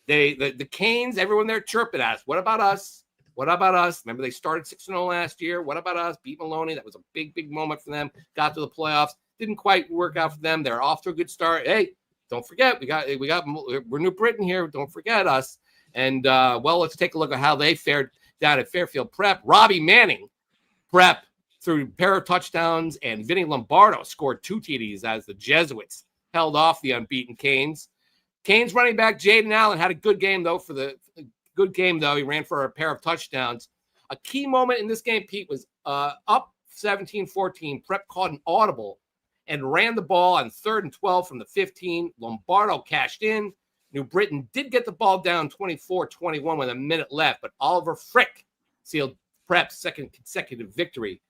Speaker 7: the Canes, everyone there chirping at us. What about us? Remember, they started 6-0 last year. What about us? Beat Maloney. That was a big moment for them. Got to the playoffs. Didn't quite work out for them. They're off to a good start. Hey, don't forget, we're New Britain here. Don't forget us. And, let's take a look at how they fared down at Fairfield Prep. Robbie Manning, Prep, through a pair of touchdowns, and Vinny Lombardo scored 2 TDs as the Jesuits held off the unbeaten Canes. Canes running back Jaden Allen had a good game, though. He ran for a pair of touchdowns. A key moment in this game, Pete, was up 17-14. Prep caught an audible and ran the ball on 3rd and 12 from the 15. Lombardo cashed in. New Britain did get the ball down 24-21 with a minute left, but Oliver Frick sealed Prep's second consecutive victory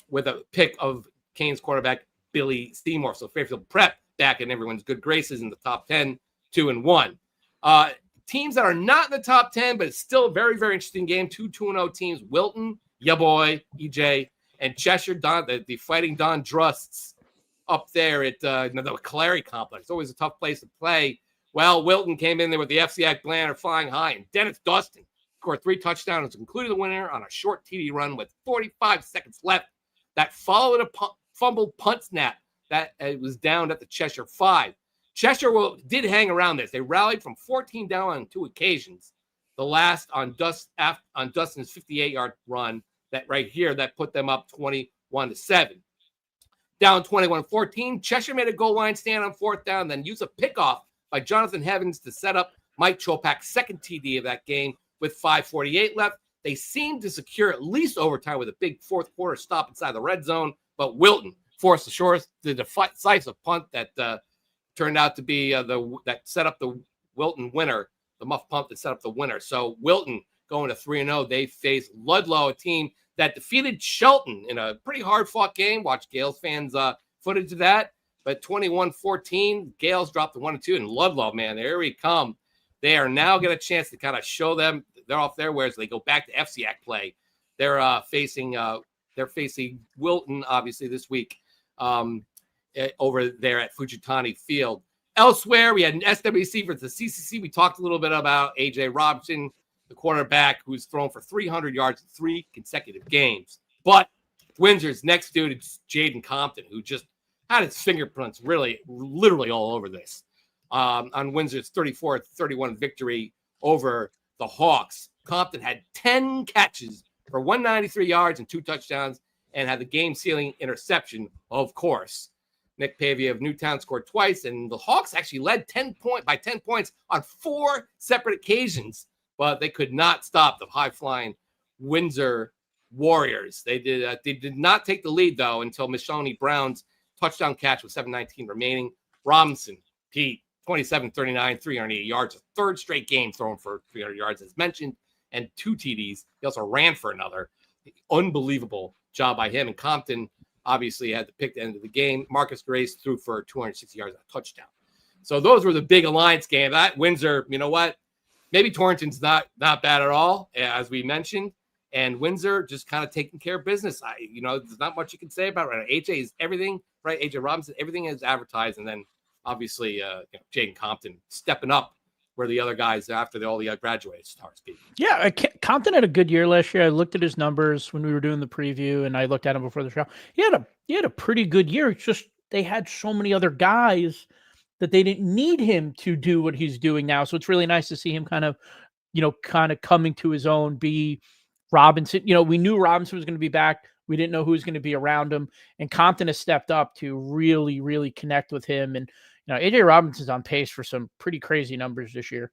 Speaker 7: with a pick of Canes quarterback Billy Seymour. So Fairfield Prep back in everyone's good graces in the top 10, 2-1. Teams that are not in the top 10, but it's still a very, very interesting game. 2-0 teams: Wilton, ya boy, EJ, and Cheshire, the Fighting Don Drusts up there at the Clary Complex. It's always a tough place to play. Well, Wilton came in there with the FCIAC banner flying high, and Dennis Dustin scored 3 touchdowns, including the winner on a short TD run with 45 seconds left. That followed a fumbled punt snap that was down at the Cheshire 5. Cheshire did hang around this. They rallied from 14 down on 2 occasions. The last on Dustin's 58-yard run, that right here, that put them up 21-7. Down 21-14, Cheshire made a goal line stand on 4th down, then used a pickoff by Jonathan Heavens to set up Mike Chopak's second TD of that game with 5:48 left. They seemed to secure at least overtime with a big 4th quarter stop inside the red zone, but Wilton forced the decisive punt that turned out to be that set up the Wilton winner, the muff punt that set up the winner. So Wilton going to 3-0. They face Ludlow, a team that defeated Shelton in a pretty hard-fought game. Watch Gales fans footage of that. But 21-14, Gales dropped the 1-2, and Ludlow, man, there we come. They are now get a chance to kind of show them they're off their wares. They go back to FCIAC play. They're facing Wilton, obviously, this week over there at Fujitani Field. Elsewhere, we had an SWC versus the CCC. We talked a little bit about A.J. Robinson, the quarterback who's thrown for 300 yards in 3 consecutive games. But Windsor's next dude is Jaden Compton, who just had his fingerprints literally all over this. On Windsor's 34-31 victory over the Hawks. Compton had 10 catches for 193 yards and 2 touchdowns and had the game-sealing interception, of course. Nick Pavia of Newtown scored twice, and the Hawks actually led 10 points on 4 separate occasions, but they could not stop the high-flying Windsor Warriors. They did not take the lead, though, until Michonne Brown's touchdown catch with 7:19 remaining. Robinson, Pete, 27-39, 380 yards, a 3rd straight game thrown for 300 yards, as mentioned, and 2 TDs. He also ran for another. Unbelievable job by him. And Compton obviously had to pick the end of the game. Marcus Grace threw for 260 yards and a touchdown. So those were the big alliance games. That Windsor, you know what? Maybe Torrington's not bad at all, as we mentioned. And Windsor just kind of taking care of business. There's not much you can say about it. Right? AJ is everything, right? AJ Robinson, everything is advertised. And then obviously Jaden Compton stepping up where the other guys after all the graduates start speaking.
Speaker 8: Yeah, Compton had a good year last year. I looked at his numbers when we were doing the preview, and I looked at him before the show. He had a pretty good year. It's just they had so many other guys that they didn't need him to do what he's doing now. So it's really nice to see him kind of coming to his own. Be Robinson, we knew Robinson was going to be back. We didn't know who was going to be around him, and Compton has stepped up to really, really connect with him. And AJ Robinson's on pace for some pretty crazy numbers this year.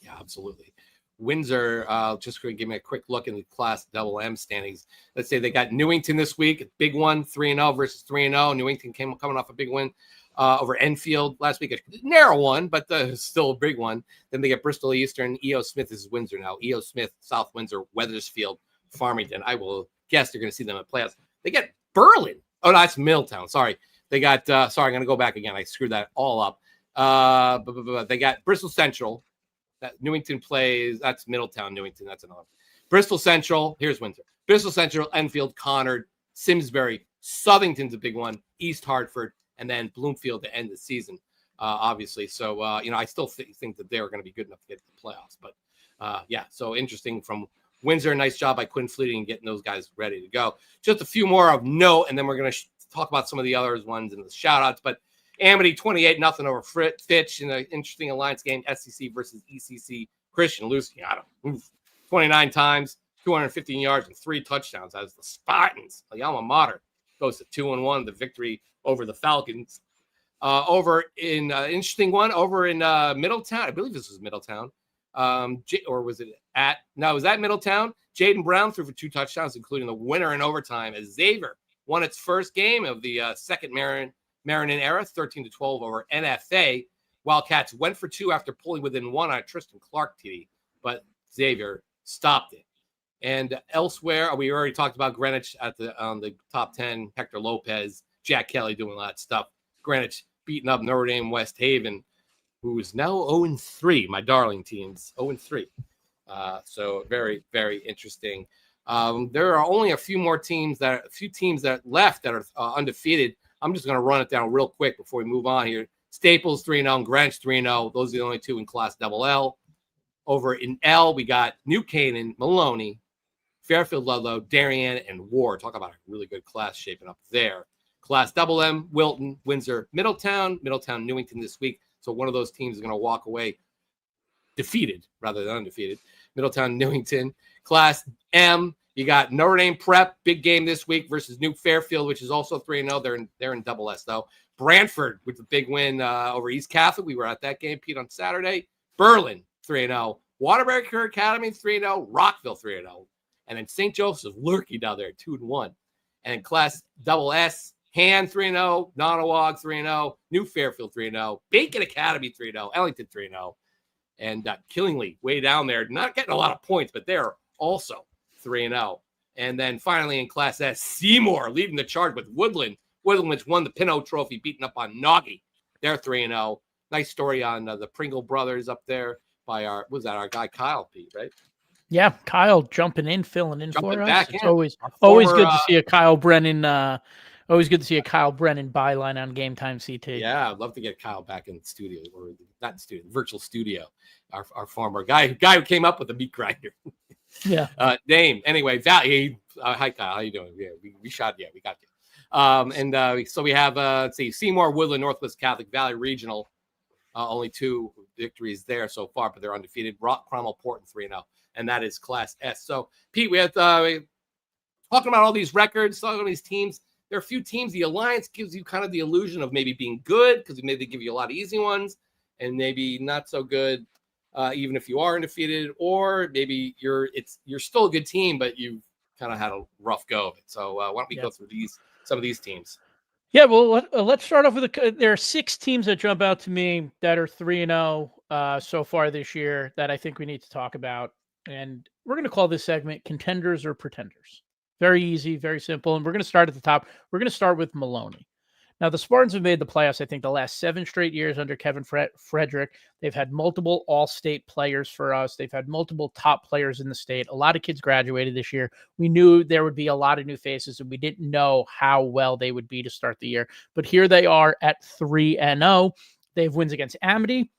Speaker 7: Yeah, absolutely. Windsor, just going to give me a quick look in the Class Double M standings. Let's say they got Newington this week, a big one, 3-0 versus 3-0. Newington coming off a big win over Enfield last week. A narrow one, but still a big one. Then they get Bristol Eastern. E.O. Smith is Windsor now. E.O. Smith, South Windsor, Wethersfield, Farmington. I will guess you're going to see them at playoffs. They get Berlin. Oh, no, that's Middletown. Sorry. They got, I'm going to go back again. I screwed that all up. They got Bristol Central, That Newington plays. That's Middletown, Newington. That's another. Bristol Central. Here's Windsor. Bristol Central, Enfield, Conard, Simsbury, Southington's a big one, East Hartford, and then Bloomfield to end the season, obviously. So, I still think that they're going to be good enough to get to the playoffs. But, so interesting from Windsor. Nice job by Quinn Fleeting getting those guys ready to go. Just a few more of note, and then we're going to talk about some of the other ones in the shout-outs. But Amity 28-0 over Fitch in an interesting alliance game, SEC versus ECC. Christian Luciano, 29 times, 215 yards, and 3 touchdowns as the Spartans, the alma mater, goes to 2-1, the victory over the Falcons. Over in interesting one over in Middletown. I believe this was Middletown. Or was it at? No, it was at Middletown. Jaden Brown threw for 2 touchdowns, including the winner in overtime as Xavier won its first game of the second Marion era, 13-12 over NFA. Wildcats went for 2 after pulling within 1 on a Tristan Clark TD, but Xavier stopped it. And elsewhere, we already talked about Greenwich on the top 10. Hector Lopez, Jack Kelly doing a lot of stuff. Greenwich beating up Notre Dame West Haven, who is now 0-3. My darling teams, 0-3. So very, very interesting. There are only a few teams that left that are undefeated. I'm just going to run it down real quick before we move on here. Staples 3-0, Greenwich 3-0. Those are the only 2 in Class L. Over in L, we got New Canaan, Maloney, Fairfield, Ludlow, Darien, and Ward. Talk about a really good class shaping up there. Class M, Wilton, Windsor, Middletown, Newington this week. So one of those teams is going to walk away defeated rather than undefeated. Middletown, Newington. Class M, you got Notre Dame Prep, big game this week versus New Fairfield, which is also 3-0. They're in double S, though. Brantford with the big win over East Catholic. We were at that game, Pete, on Saturday. Berlin, 3-0. Waterbury Career Academy, 3-0. Rockville, 3-0. And then St. Joseph's lurking down there, 2-1. And Class SS, Han, 3-0. Nonawag, 3-0. New Fairfield, 3-0. Bacon Academy, 3-0. Ellington, 3-0. And Killingly, way down there, not getting a lot of points, but they're also 3-0. And then finally in Class S, Seymour leading the charge with Woodland. Woodland, which won the Pinot Trophy, beating up on Noggy. They're 3-0. Nice story on the Pringle brothers up there by our guy Kyle, Pete, right?
Speaker 8: Yeah, Kyle jumping in, filling in for us.
Speaker 7: Back
Speaker 8: it's
Speaker 7: in.
Speaker 8: always good to see a Kyle Brennan. Always good to see a Kyle Brennan byline on GametimeCT.
Speaker 7: Yeah, I'd love to get Kyle back in the studio, or not in studio, virtual studio. Our former guy who came up with the meat grinder.
Speaker 8: Yeah.
Speaker 7: Name anyway. Valley. Hi Kyle, how you doing? Yeah, we shot. Yeah, we got you. So we have let's see, Seymour, Woodland, Northwest Catholic, Valley Regional. Only 2 victories there so far, but they're undefeated. Rock, Cromwell, Portland 3-0, and that is Class S. So Pete, we have talking about all these records, talking about these teams. There are a few teams. The Alliance gives you kind of the illusion of maybe being good because maybe they give you a lot of easy ones, and maybe not so good, even if you are undefeated, or maybe you're still a good team, but you've kind of had a rough go of it. So why don't we go through some of these teams?
Speaker 8: Yeah, well, let's start off with there are 6 teams that jump out to me that are 3-0 so far this year that I think we need to talk about, and we're going to call this segment "Contenders or Pretenders." Very easy, very simple, and we're going to start at the top. We're going to start with Maloney. Now, the Spartans have made the playoffs, I think, the last 7 straight years under Kevin Frederick. They've had multiple all-state players for us. They've had multiple top players in the state. A lot of kids graduated this year. We knew there would be a lot of new faces, and we didn't know how well they would be to start the year. But here they are at 3-0. They have wins against Amity,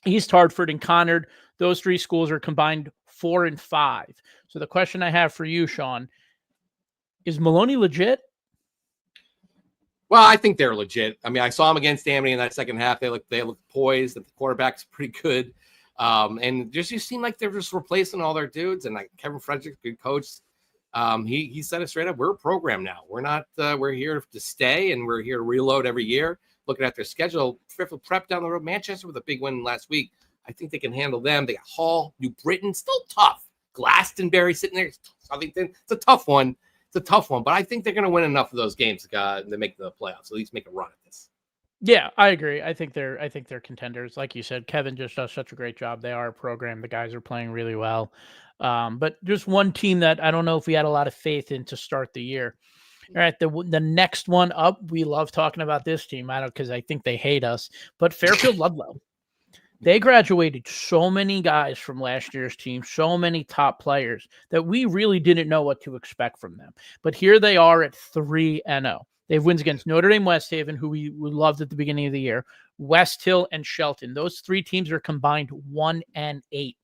Speaker 8: East Hartford, and Conard. Those 3 schools are combined 4-5. So the question I have for you, Sean, is Maloney legit?
Speaker 7: Well, I think they're legit. I mean, I saw them against Amity in that second half. They look poised. The quarterback's pretty good. And just you seem like they're just replacing all their dudes. And like Kevin Frederick, good coach, he said it straight up. We're a program now. We're not. We're here to stay, and we're here to reload every year. Looking at their schedule, Fairfield Prep down the road, Manchester with a big win last week. I think they can handle them. They got Hall, New Britain, still tough. Glastonbury sitting there. It's a tough one. It's a tough one, but I think they're going to win enough of those games to make the playoffs. At least make a run at this.
Speaker 8: Yeah, I agree. I think they're contenders. Like you said, Kevin just does such a great job. They are a program. The guys are playing really well. But just one team that I don't know if we had a lot of faith in to start the year. All right, the next one up, we love talking about this team. I don't because I think they hate us. But Fairfield Ludlow. They graduated so many guys from last year's team, so many top players that we really didn't know what to expect from them. But here they are at 3-0. They have wins against Notre Dame, West Haven, who we loved at the beginning of the year, West Hill, and Shelton. Those three teams are combined 1-8.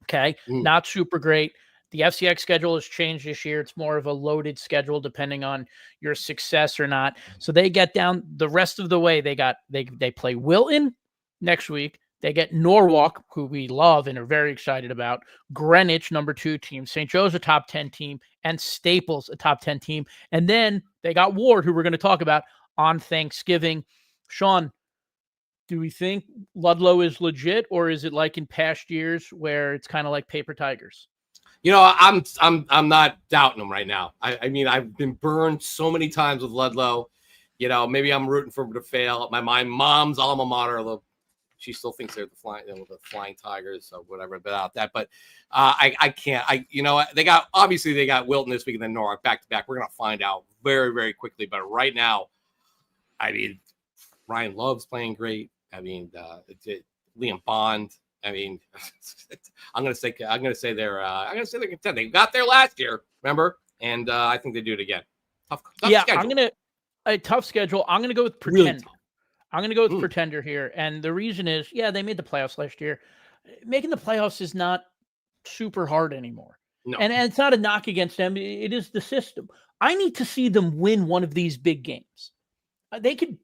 Speaker 8: Okay, not super great. The FCIAC schedule has changed this year. It's more of a loaded schedule depending on your success or not. So they get down the rest of the way. They play Wilton next week. They get Norwalk, who we love and are very excited about, Greenwich, number 2 team, St. Joe's a top 10 team, and Staples, a top 10 team. And then they got Ward, who we're going to talk about on Thanksgiving. Sean, do we think Ludlow is legit, or is it like in past years where it's kind of like paper tigers?
Speaker 7: You know, I'm not doubting them right now. I mean, I've been burned so many times with Ludlow. You know, maybe I'm rooting for them to fail. My mom's alma mater, although she still thinks they're the flying tigers or whatever about that. But I can't. They got Wilton this week and then Norwalk back to back. We're gonna find out very, very quickly. But right now, I mean, Ryan Love's playing great. I mean, Liam Bond. I mean, I'm gonna say they're content. They got there last year, remember? And I think they do it again. Tough schedule.
Speaker 8: Tough schedule. I'm gonna go with Pretender. Really I'm going to go with Pretender here. And the reason is, they made the playoffs last year. Making the playoffs is not super hard anymore. No. And it's not a knock against them. It is the system. I need to see them win one of these big games. They could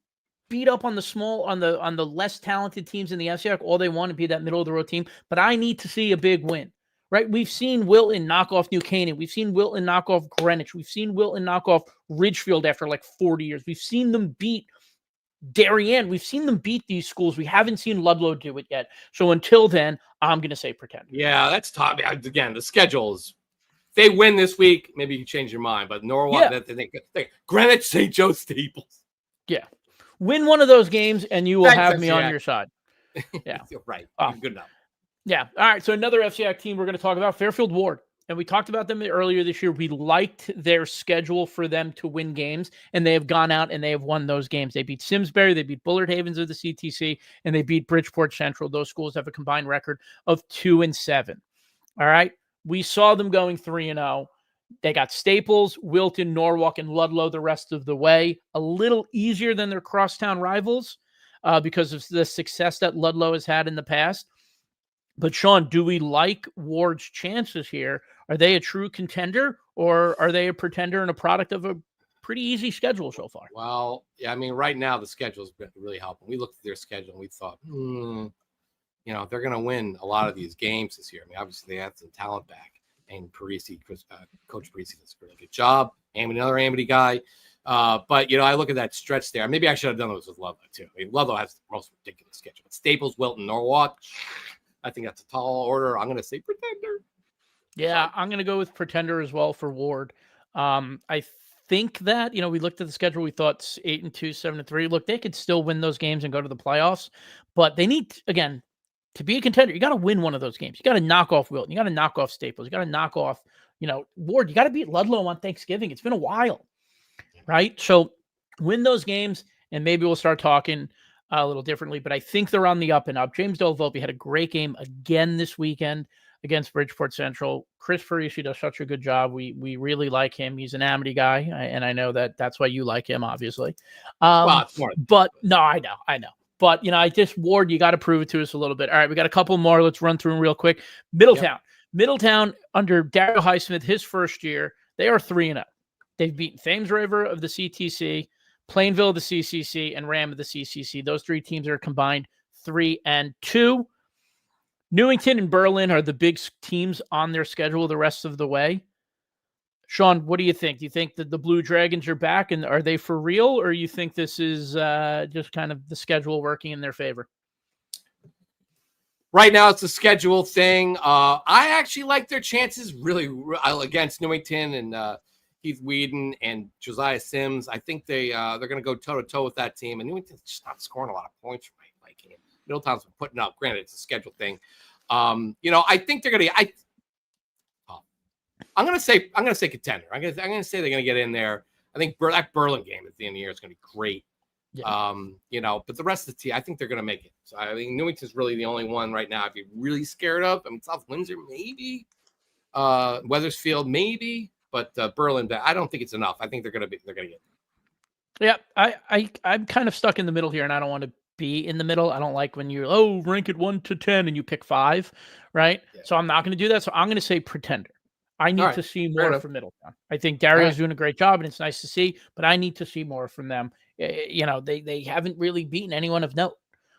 Speaker 8: beat up on the less talented teams in the FCIAC all they want to be that middle of the road team. But I need to see a big win, right? We've seen Wilton knock off New Canaan. We've seen Wilton knock off Greenwich. We've seen Wilton knock off Ridgefield after like 40 years. We've seen them beat Darien. We've seen them beat these schools. We haven't seen Ludlow do it yet. So until then, I'm going to say Pretender.
Speaker 7: Yeah, that's tough. Again, the schedules. If they win this week, maybe you can change your mind. But Norwalk, Greenwich, St. Joe, Staples.
Speaker 8: Yeah. Win one of those games and you will have me on your side. Yeah.
Speaker 7: Right. Good enough.
Speaker 8: Yeah. All right. So another FCIAC team we're going to talk about, Fairfield Ward. And we talked about them earlier this year. We liked their schedule for them to win games, and they have gone out and they have won those games. They beat Simsbury, they beat Bullard Havens of the CTC, and they beat Bridgeport Central. Those schools have a combined record of 2-7. All right. We saw them going 3-0. They got Staples, Wilton, Norwalk, and Ludlow the rest of the way. A little easier than their crosstown rivals because of the success that Ludlow has had in the past. But Sean, do we like Ward's chances here? Are they a true contender, or are they a pretender and a product of a pretty easy schedule so far?
Speaker 7: Well, yeah, I mean, right now the schedule's been really helping. We looked at their schedule and we thought, they're going to win a lot of these games this year. I mean, obviously they have some talent back, and Parisi, Coach Parisi does a really good job. Another Amity guy. But, I look at that stretch there. Maybe I should have done those with Ludlow, too. I mean, Ludlow has the most ridiculous schedule. But Staples, Wilton, Norwalk, I think that's a tall order. I'm going to say Pretender.
Speaker 8: Yeah, I'm going to go with Pretender as well for Ward. I think that, we looked at the schedule. We thought 8-2, 7-3. Look, they could still win those games and go to the playoffs. But they need, again, to be a contender, you got to win one of those games. You got to knock off Wilton. You got to knock off Staples. You got to knock off, Ward. You got to beat Ludlow on Thanksgiving. It's been a while, right? So win those games, and maybe we'll start talking a little differently. But I think they're on the up and up. James Dovolpe had a great game again this weekend against Bridgeport Central. Chris Parisi does such a good job. We really like him. He's an Amity guy, and I know that's why you like him, obviously. But no, I know. But, Ward, you got to prove it to us a little bit. All right, we got a couple more. Let's run through them real quick. Middletown. Yep. Middletown, under Daryl Highsmith, his first year, they are 3-0. They've beaten Thames River of the CTC, Plainville of the CCC, and Ram of the CCC. Those three teams are combined 3-2. Newington and Berlin are the big teams on their schedule the rest of the way. Sean, what do you think? Do you think that the Blue Dragons are back, and are they for real, or you think this is just kind of the schedule working in their favor?
Speaker 7: Right now, it's a schedule thing. I actually like their chances really against Newington and Keith Whedon and Josiah Sims. I think they're going to go toe-to-toe with that team, and Newington's just not scoring a lot of points right. Middletown's been putting up. Granted, it's a schedule thing. I think they're going to. I'm going to say contender. I'm going to say they're going to get in there. I think that Berlin game at the end of the year is going to be great. But the rest of the team, I think they're going to make it. So I think Newington's really the only one right now I'd be really scared of. I mean, South Windsor, maybe. Wethersfield, maybe. But Berlin, I don't think it's enough. I think they're going to get.
Speaker 8: Yeah, I'm kind of stuck in the middle here, and I don't want to be in the middle. I don't like when you rank it 1 to 10 and you pick 5, right? Yeah. So I'm not going to do that. So I'm going to say Pretender. I need to see more from Middletown. I think Dario's doing a great job, and it's nice to see, but I need to see more from them. They haven't really beaten anyone of note.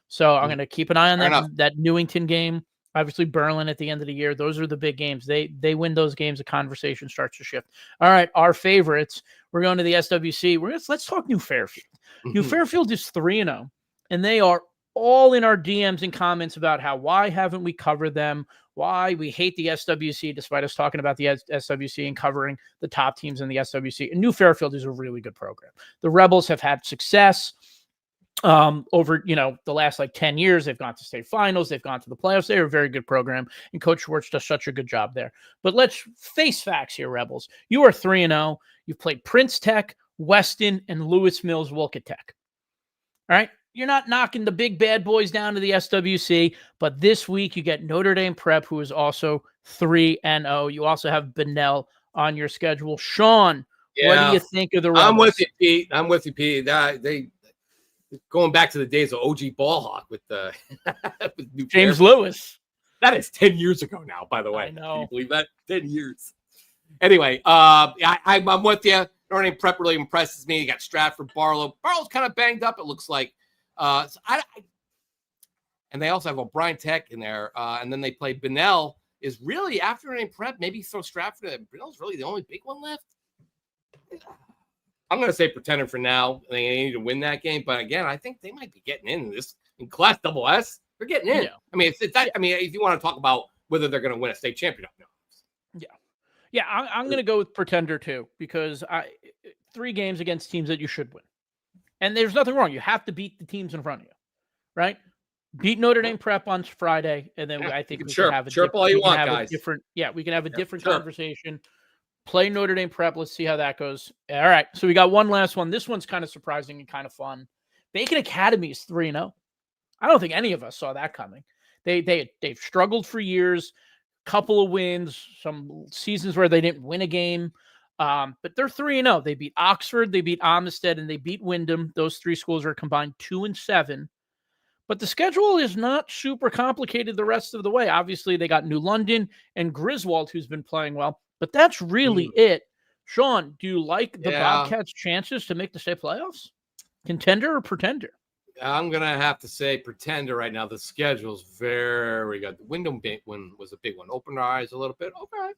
Speaker 8: So I'm going to keep an eye on that Newington game. Obviously, Berlin at the end of the year. Those are the big games. They win those games, the conversation starts to shift. All right, our favorites. We're going to the SWC. Let's talk New Fairfield. New Fairfield is 3-0, and they are all in our DMs and comments about why haven't we covered them, why we hate the SWC, despite us talking about the SWC and covering the top teams in the SWC. And New Fairfield is a really good program. The Rebels have had success over the last 10 years. They've gone to state finals, they've gone to the playoffs. They're a very good program, and Coach Schwartz does such a good job there. But let's face facts here, Rebels. You are 3-0. You've played Prince Tech, Weston, and Lewis Mills Wolcott Tech. All right. You're not knocking the big bad boys down to the SWC, but this week you get Notre Dame Prep, who is also 3-0. You also have Bunnell on your schedule. Sean, what do you think of the Rebels?
Speaker 7: I'm with you, Pete. They going back to the days of OG Ballhawk with with
Speaker 8: James Lewis.
Speaker 7: That is 10 years ago now, by the way.
Speaker 8: I know.
Speaker 7: Can you believe that? 10 years. Anyway, I'm with you. Notre Dame Prep really impresses me. You got Stratford, Barlow. Barlow's kind of banged up, it looks like. And they also have O'Brien Tech in there. And then they play Bunnell. Is really, after Notre Dame Prep, maybe throw Stratford. Bunnell's really the only big one left. I'm going to say Pretender for now. They need to win that game. But again, I think they might be getting in Class Double S. They're getting in. Yeah. I mean, if you want to talk about whether they're going to win a state championship, no.
Speaker 8: Yeah, I'm going to go with Pretender too, because 3 games against teams that you should win. And there's nothing wrong. You have to beat the teams in front of you, right? Beat Notre Dame Prep on Friday, and then I think we can have we can have a different conversation. Play Notre Dame Prep. Let's see how that goes. All right, so we got one last one. This one's kind of surprising and kind of fun. Bacon Academy is 3-0. I don't think any of us saw that coming. They've struggled for years. Couple of wins, some seasons where they didn't win a game, but they're 3-0. They beat Oxford, they beat Amistad, and they beat Wyndham. Those 3 schools are combined 2-7. But the schedule is not super complicated the rest of the way. Obviously, they got New London and Griswold, who's been playing well, but that's really it. Sean, do you like the Bobcats' chances to make the state playoffs? Contender or Pretender?
Speaker 7: I'm going to have to say Pretender right now. The schedule's very good. The Wyndham one was a big one. Opened our eyes a little bit. Okay.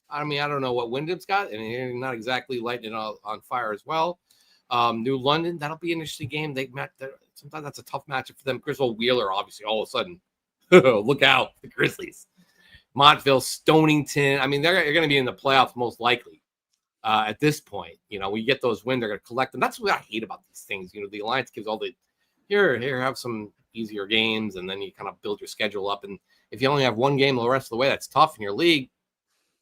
Speaker 7: I mean, I don't know what Wyndham's got, and they're not exactly lighting it on fire as well. New London, that'll be an interesting game. Sometimes that's a tough matchup for them. Griswold Wheeler, obviously, all of a sudden, look out, the Grizzlies. Montville, Stonington. I mean, they're going to be in the playoffs most likely at this point. We get those wins, they're going to collect them. That's what I hate about these things. The Alliance gives all the here, have some easier games, and then you kind of build your schedule up. And if you only have one game the rest of the way, that's tough in your league.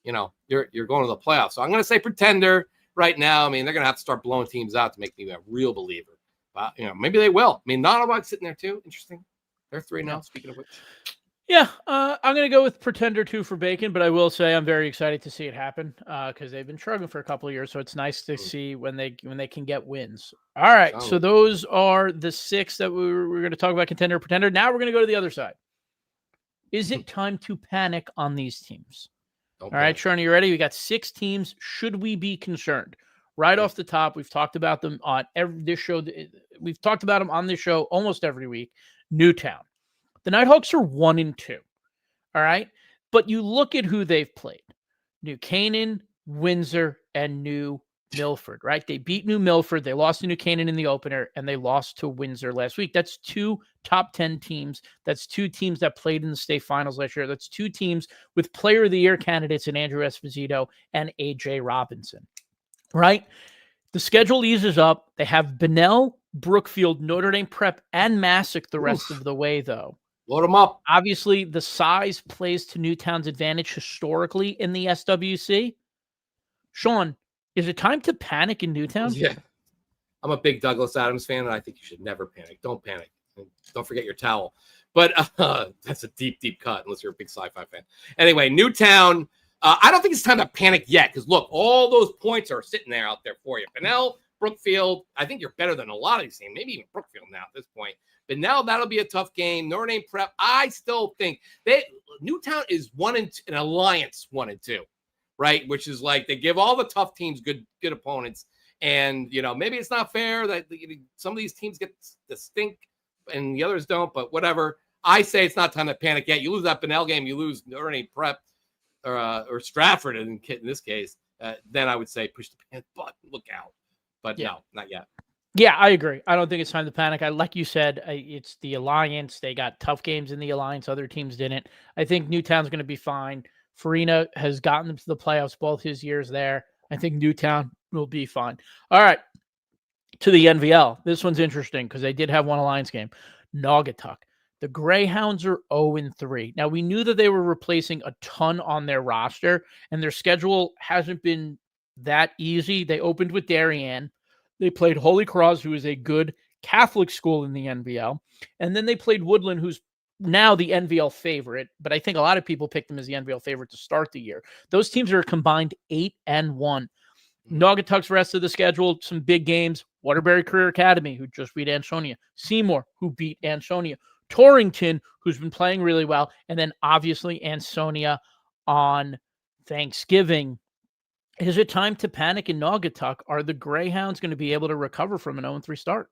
Speaker 7: You're going to the playoffs. So I'm going to say Pretender right now. I mean, they're going to have to start blowing teams out to make me a real believer. But maybe they will. I mean, Nottawa's sitting there too. Interesting. They're 3-0. Speaking of which.
Speaker 8: Yeah, I'm going to go with Pretender 2 for Bacon, but I will say I'm very excited to see it happen because they've been struggling for a couple of years, so it's nice to see when they can get wins. All right, so those are the 6 that we're going to talk about, Contender, Pretender. Now we're going to go to the other side. Is it time to panic on these teams? All right, Sean, you ready? We got 6 teams. Should we be concerned? Right off the top, we've talked about them on this show. We've talked about them on this show almost every week. Newtown. The Nighthawks are 1-2, all right? But you look at who they've played. New Canaan, Windsor, and New Milford, right? They beat New Milford. They lost to New Canaan in the opener, and they lost to Windsor last week. That's 2 top 10 teams. That's 2 teams that played in the state finals last year. That's 2 teams with Player of the Year candidates in Andrew Esposito and A.J. Robinson, right? The schedule eases up. They have Bunnell, Brookfield, Notre Dame Prep, and Masuk the rest of the way, though.
Speaker 7: Load them up.
Speaker 8: Obviously, the size plays to Newtown's advantage historically in the SWC. Sean, is it time to panic in Newtown?
Speaker 7: Yeah. I'm a big Douglas Adams fan, and I think you should never panic. Don't panic. And don't forget your towel. But that's a deep, deep cut, unless you're a big sci-fi fan. Anyway, Newtown, I don't think it's time to panic yet, because, look, all those points are sitting there out there for you. Bunnell, Brookfield, I think you're better than a lot of these teams, maybe even Brookfield now at this point. But now that'll be a tough game. Notre Dame Prep, I still think Newtown is an alliance 1-2, right? Which is like they give all the tough teams good opponents. And, maybe it's not fair that some of these teams get the stink and the others don't, but whatever. I say it's not time to panic yet. You lose that Bunnell game, you lose Notre Dame Prep or Stratford in this case, then I would say push the panic button, look out. But no, not yet.
Speaker 8: Yeah, I agree. I don't think it's time to panic. Like you said, it's the Alliance. They got tough games in the Alliance. Other teams didn't. I think Newtown's going to be fine. Farina has gotten them to the playoffs both his years there. I think Newtown will be fine. All right, to the NVL. This one's interesting because they did have one Alliance game. Naugatuck. The Greyhounds are 0-3. Now, we knew that they were replacing a ton on their roster, and their schedule hasn't been that easy. They opened with Darien. They played Holy Cross, who is a good Catholic school in the NVL. And then they played Woodland, who's now the NVL favorite. But I think a lot of people picked them as the NVL favorite to start the year. Those teams are combined 8-1. Naugatuck's rest of the schedule, some big games. Waterbury Career Academy, who just beat Ansonia. Seymour, who beat Ansonia. Torrington, who's been playing really well. And then obviously Ansonia on Thanksgiving. Is it time to panic in Naugatuck? Are the Greyhounds going to be able to recover from an 0-3 start?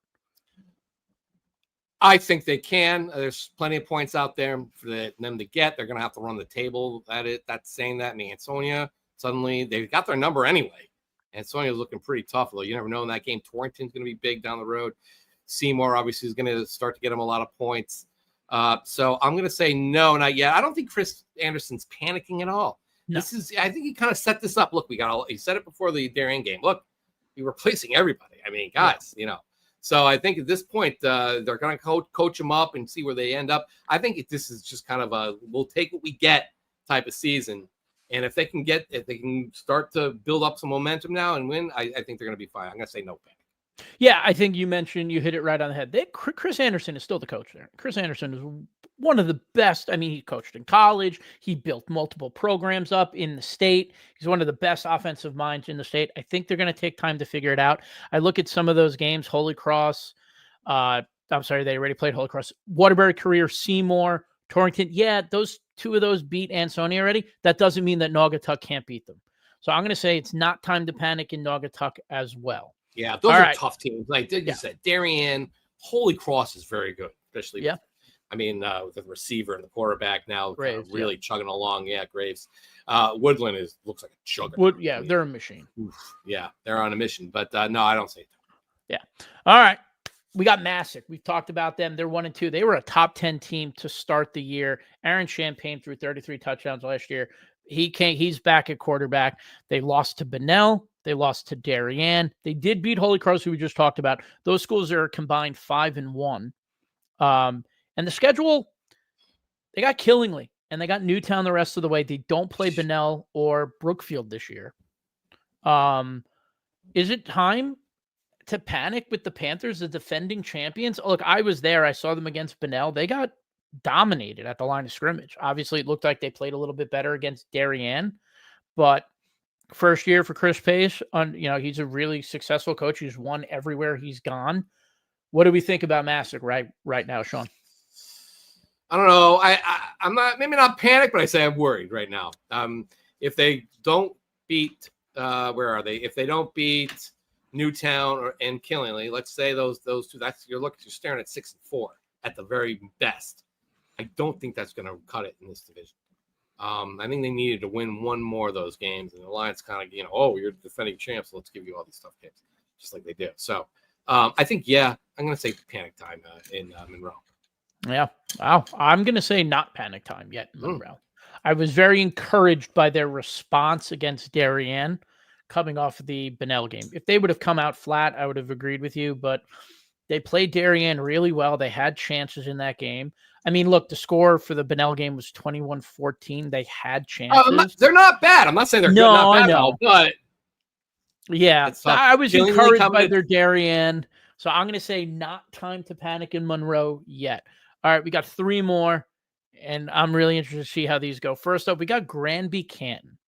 Speaker 7: I think they can. There's plenty of points out there for them to get. They're going to have to run the table at it. That's saying that. I mean, Ansonia, suddenly they've got their number anyway. Ansonia's looking pretty tough, though. You never know in that game. Torrington's going to be big down the road. Seymour, obviously, is going to start to get them a lot of points. So I'm going to say no, not yet. I don't think Chris Anderson's panicking at all. No. I think he kind of set this up. Look, he said it before the Darien game. Look, you're replacing everybody. I mean, guys, So I think at this point, they're going to coach them up and see where they end up. I think this is just kind of we'll take what we get type of season. And if they can start to build up some momentum now and win, I think they're going to be fine. I'm going to say no panic.
Speaker 8: Yeah, I think you hit it right on the head. Chris Anderson is still the coach there. Chris Anderson is one of the best. I mean, he coached in college. He built multiple programs up in the state. He's one of the best offensive minds in the state. I think they're going to take time to figure it out. I look at some of those games, Holy Cross. I'm sorry, they already played Holy Cross. Waterbury Career, Seymour, Torrington. Yeah, two of those beat Ansonia already. That doesn't mean that Naugatuck can't beat them. So I'm going to say it's not time to panic in Naugatuck as well.
Speaker 7: Yeah, those are tough teams. Like you said, Darien, Holy Cross is very good, especially with the receiver and the quarterback now
Speaker 8: Graves,
Speaker 7: really chugging along. Yeah, Graves. Woodland looks like a juggernaut.
Speaker 8: They're a machine.
Speaker 7: Oof, yeah, they're on a mission. But no, I don't say that.
Speaker 8: Yeah. All right. We got Masuk. We've talked about them. They're 1-2. They were a top 10 team to start the year. Aaron Champagne threw 33 touchdowns last year. He's back at quarterback. They lost to Bunnell. They lost to Darien. They did beat Holy Cross, who we just talked about. Those schools are combined 5-1. And the schedule, they got Killingly, and they got Newtown the rest of the way. They don't play Bunnell or Brookfield this year. Is it time to panic with the Panthers, the defending champions? Look, I was there. I saw them against Bunnell. They got dominated at the line of scrimmage. Obviously, it looked like they played a little bit better against Darien, but first year for Chris Pace, he's a really successful coach. He's won everywhere he's gone. What do we think about Masuk right now, Sean?
Speaker 7: I don't know. I'm not panicked, but I say I'm worried right now. If they don't beat, where are they? If they don't beat Newtown and Killingly, let's say those two, you're staring at 6-4 at the very best. I don't think that's going to cut it in this division. I think they needed to win one more of those games, and the Lions kind of, you're defending champs, so let's give you all these tough games, just like they did. So I think, I'm going to say panic time in Monroe.
Speaker 8: Yeah. Wow. I'm going to say not panic time yet in Monroe. I was very encouraged by their response against Darien coming off of the Bunnell game. If they would have come out flat, I would have agreed with you, but they played Darien really well. They had chances in that game. I mean, look, the score for the Bunnell game was 21-14. They had chances.
Speaker 7: They're not bad. I'm not saying they're good, not bad, but
Speaker 8: Yeah,
Speaker 7: It's tough.
Speaker 8: I was
Speaker 7: Killingly
Speaker 8: encouraged
Speaker 7: coming
Speaker 8: by
Speaker 7: in-
Speaker 8: their Darien. So I'm going to say not time to panic in Monroe yet. All right, we got 3 more, and I'm really interested to see how these go. First up, we got Granby Canton.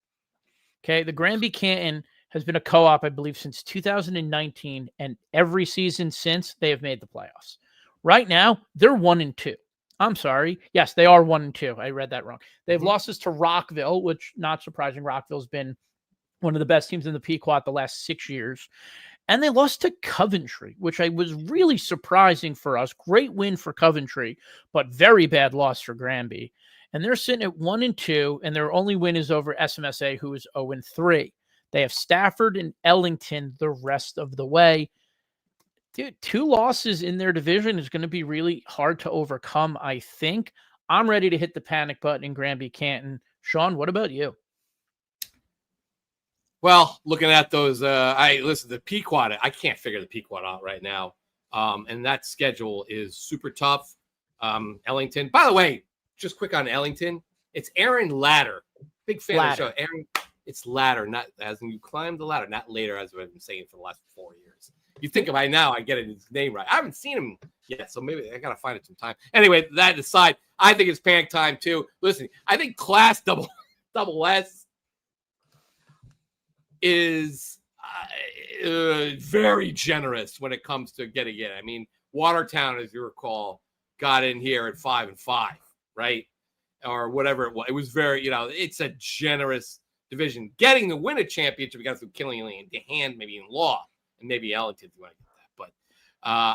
Speaker 8: Okay, the Granby Canton has been a co-op, I believe, since 2019, and every season since they have made the playoffs. Right now, they're 1-2. I'm sorry. Yes, they are 1-2. I read that wrong. They've losses to Rockville, which not surprising. Rockville's been one of the best teams in the Pequot the last 6 years. And they lost to Coventry, which was really surprising for us. Great win for Coventry, but very bad loss for Granby. And they're sitting at 1-2, and their only win is over SMSA, who is 0-3. They have Stafford and Ellington the rest of the way. Dude, 2 losses in their division is going to be really hard to overcome, I think. I'm ready to hit the panic button in Granby Canton. Sean, what about you?
Speaker 7: Well, looking at those, the Pequot, I can't figure the Pequot out right now. And that schedule is super tough. Ellington, by the way, just quick on Ellington, it's Aaron Ladder. Big fan of the show. Aaron, it's Ladder, not as in you climb the ladder, not later, as I've been saying for the last 4 years. You think about it now, I get his name right. I haven't seen him yet, so maybe I got to find it some time. Anyway, that aside, I think it's panic time too. Listen, I think Class double S is very generous when it comes to getting in. I mean, Watertown, as you recall, got in here at 5-5, right? Or whatever it was. It was very, it's a generous division. Getting to win a championship, we got through Killingly and DeHaan, maybe in Law, and maybe Ellington if you want to get that. But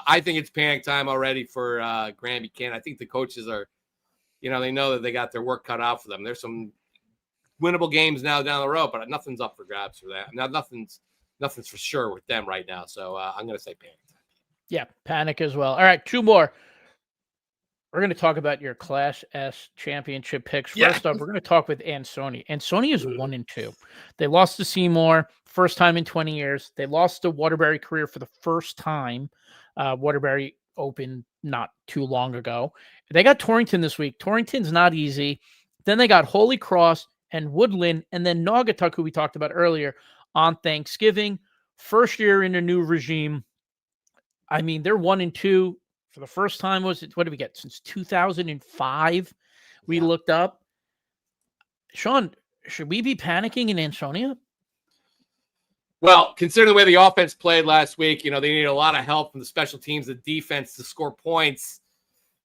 Speaker 7: I think it's panic time already for Granby Canton. I think the coaches are, they know that they got their work cut out for them. There's some winnable games now down the road, but nothing's up for grabs for that. Now, nothing's for sure with them right now. So I'm going to say panic time.
Speaker 8: Yeah, panic as well. All right, 2 more. We're going to talk about your Class S championship picks. First up, we're going to talk with Ansonia. Ansonia is 1-2. They lost to Seymour, first time in 20 years. They lost to Waterbury Career for the first time. Waterbury opened not too long ago. They got Torrington this week. Torrington's not easy. Then they got Holy Cross and Woodland, and then Naugatuck, who we talked about earlier, on Thanksgiving. First year in a new regime. I mean, they're 1-2 for the first time. What did we get? Since 2005, we looked up. Sean, should we be panicking in Ansonia?
Speaker 7: Well, considering the way the offense played last week, they needed a lot of help from the special teams, the defense to score points.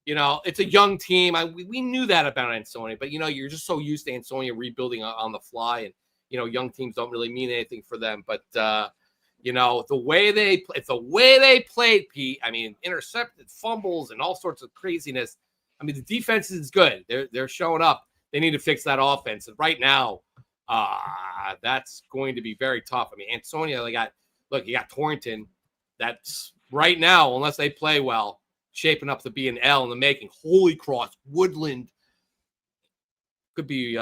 Speaker 7: It's a young team. We knew that about Ansonia, but, you're just so used to Ansonia rebuilding on the fly. And, young teams don't really mean anything for them. But, the way they played, Pete, I mean, intercepted fumbles and all sorts of craziness. I mean, the defense is good. They're showing up. They need to fix that offense. And right now, that's going to be very tough. I mean, Ansonia, you got Torrington. That's right now, unless they play well, shaping up to be an L in the making. Holy Cross, Woodland could be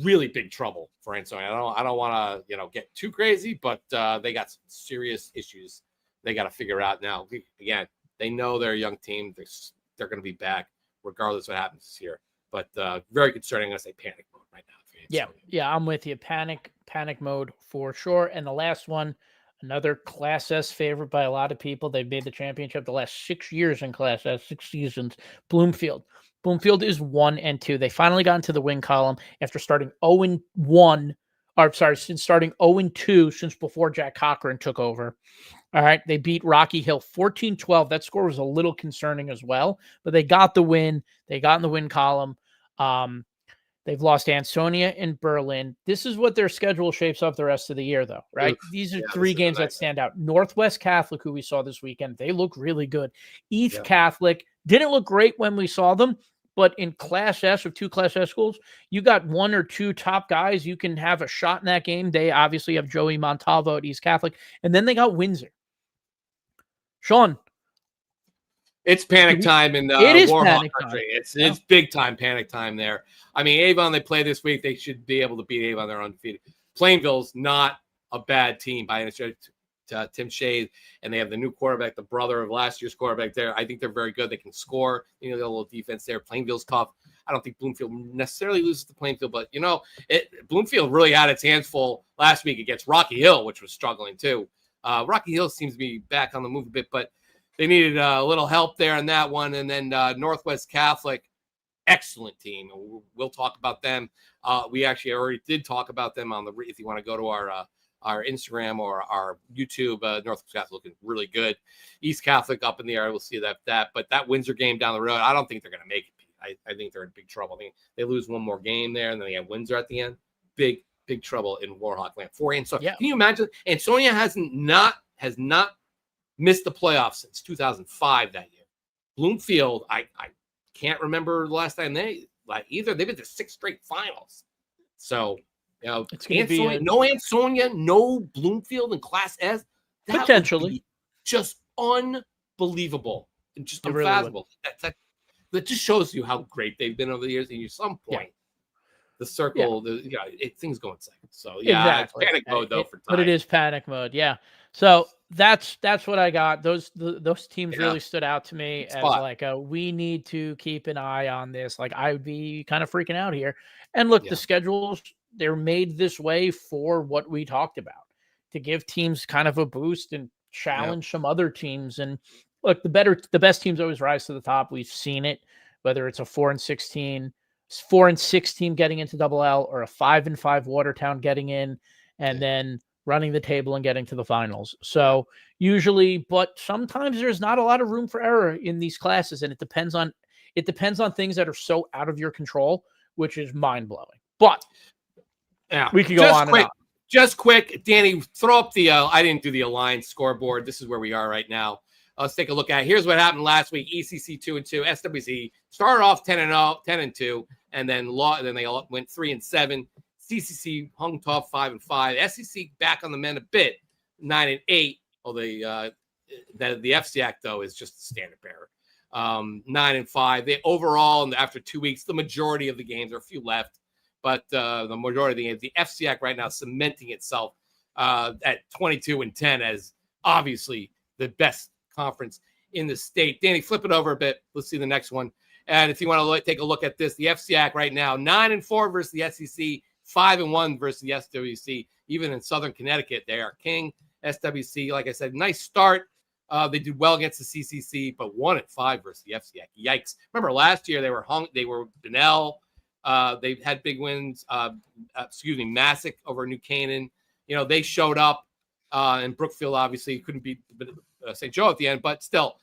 Speaker 7: really big trouble for Ansonia. I don't want to get too crazy, but they got some serious issues they got to figure out now. Again, they know they're a young team. They're going to be back regardless of what happens this year. But very concerning. I'm going to say panic mode right now.
Speaker 8: Yeah, I'm with you. Panic mode for sure. And the last one, another Class S favorite by a lot of people. They've made the championship the last 6 years in Class S, 6 seasons. Bloomfield. Bloomfield is 1-2. They finally got into the win column after starting 0-1. Since starting 0-2 since before Jack Cochran took over. All right, they beat Rocky Hill 14-12. That score was a little concerning as well, but they got the win. They got in the win column. They've lost Ansonia and Berlin. This is what their schedule shapes up the rest of the year, though, right? These are 3 games that stand out. Northwest Catholic, who we saw this weekend, they look really good. East Catholic didn't look great when we saw them, but in Class S of 2 Class S schools, you got 1 or 2 top guys. You can have a shot in that game. They obviously have Joey Montalvo at East Catholic, and then they got Windsor. Sean.
Speaker 7: It's panic time in Warhawk country. It's big time panic time there. I mean, Avon, they play this week. They should be able to beat Avon. They're undefeated. Plainville's not a bad team by any stretch. Tim Shade, and they have the new quarterback, the brother of last year's quarterback there. I think they're very good. They can score. A little defense there. Plainville's tough. I don't think Bloomfield necessarily loses to Plainfield, but Bloomfield really had its hands full last week against Rocky Hill, which was struggling too. Rocky Hill seems to be back on the move a bit, but they needed a little help there on that one. And then Northwest Catholic, excellent team. We'll talk about them. We actually already did talk about them if you want to go to our Instagram or our YouTube. Northwest Catholic looking really good. East Catholic up in the air. We'll see that. But that Windsor game down the road, I don't think they're going to make it. I think they're in big trouble. I think they lose one more game there, and then they have Windsor at the end. Big trouble in Warhawk land. Can you imagine? Ansonia has not missed the playoffs since 2005 that year. Bloomfield, I can't remember the last time either. They've been to 6 straight finals. So, it's Ansonia, no Ansonia, no Bloomfield in Class S. That
Speaker 8: potentially
Speaker 7: just unbelievable and just unfathomable. That just shows you how great they've been over the years. And at some point, the circle, things go in seconds. So
Speaker 8: exactly.
Speaker 7: It's panic mode though for time.
Speaker 8: But it is panic mode, yeah. So that's what I got. Those teams really stood out to me as like we need to keep an eye on this. Like I would be kind of freaking out here. And look, the schedules, they're made this way for what we talked about, to give teams kind of a boost and challenge some other teams. And look, the best teams always rise to the top. We've seen it, whether it's a 4-6 team getting into Double L, or a 5-5 Watertown getting in and then running the table and getting to the finals. So usually, but sometimes there's not a lot of room for error in these classes, and it depends on things that are so out of your control, which is mind blowing. But we could go on and on.
Speaker 7: Just quick, Danny, throw up the. I didn't do the Alliance scoreboard. This is where we are right now. Let's take a look at it. Here's what happened last week. ECC 2-2, SWC started off 10-2, and then they all went 3-7. CCC hung tough 5-5. SEC back on the mend a bit, 9-8. Although the FCIAC though is just a standard bearer, 9-5. They overall, and after 2 weeks, the majority of the games, there are a few left, but the majority of the games, the FCIAC right now cementing itself at 22-10 as obviously the best conference in the state. Danny, flip it over a bit. Let's see the next one. And if you want to take a look at this, the FCIAC right now, 9-4 versus the SEC, 5-1 versus the SWC. Even in Southern Connecticut, they are king. SWC, like I said, nice start. They did well against the CCC, but 1-5 versus the FCIAC. Yikes! Remember last year they were Bunnell. They had big wins. Masuk over New Canaan. They showed up. And Brookfield obviously couldn't beat St. Joe at the end, but still,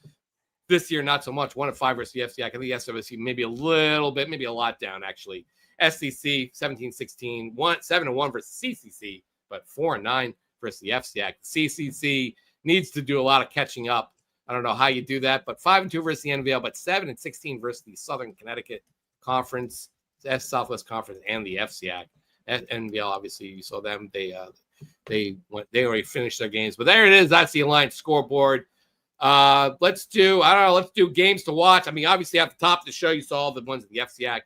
Speaker 7: this year not so much. 1-5 versus the FCIAC. I think the SWC maybe a little bit, maybe a lot down actually. SCC 17-16, 7-1 versus CCC, but 4-9 versus the FCIAC. CCC needs to do a lot of catching up. I don't know how you do that, but 5-2 versus the NVL, but 7-16 versus the Southern Connecticut Conference, the Southwest Conference, and the FCIAC. NVL, obviously, you saw them. They already finished their games, but there it is. That's the Alliance scoreboard. Let's do games to watch. I mean, obviously at the top of the show, you saw all the ones at the FCIAC.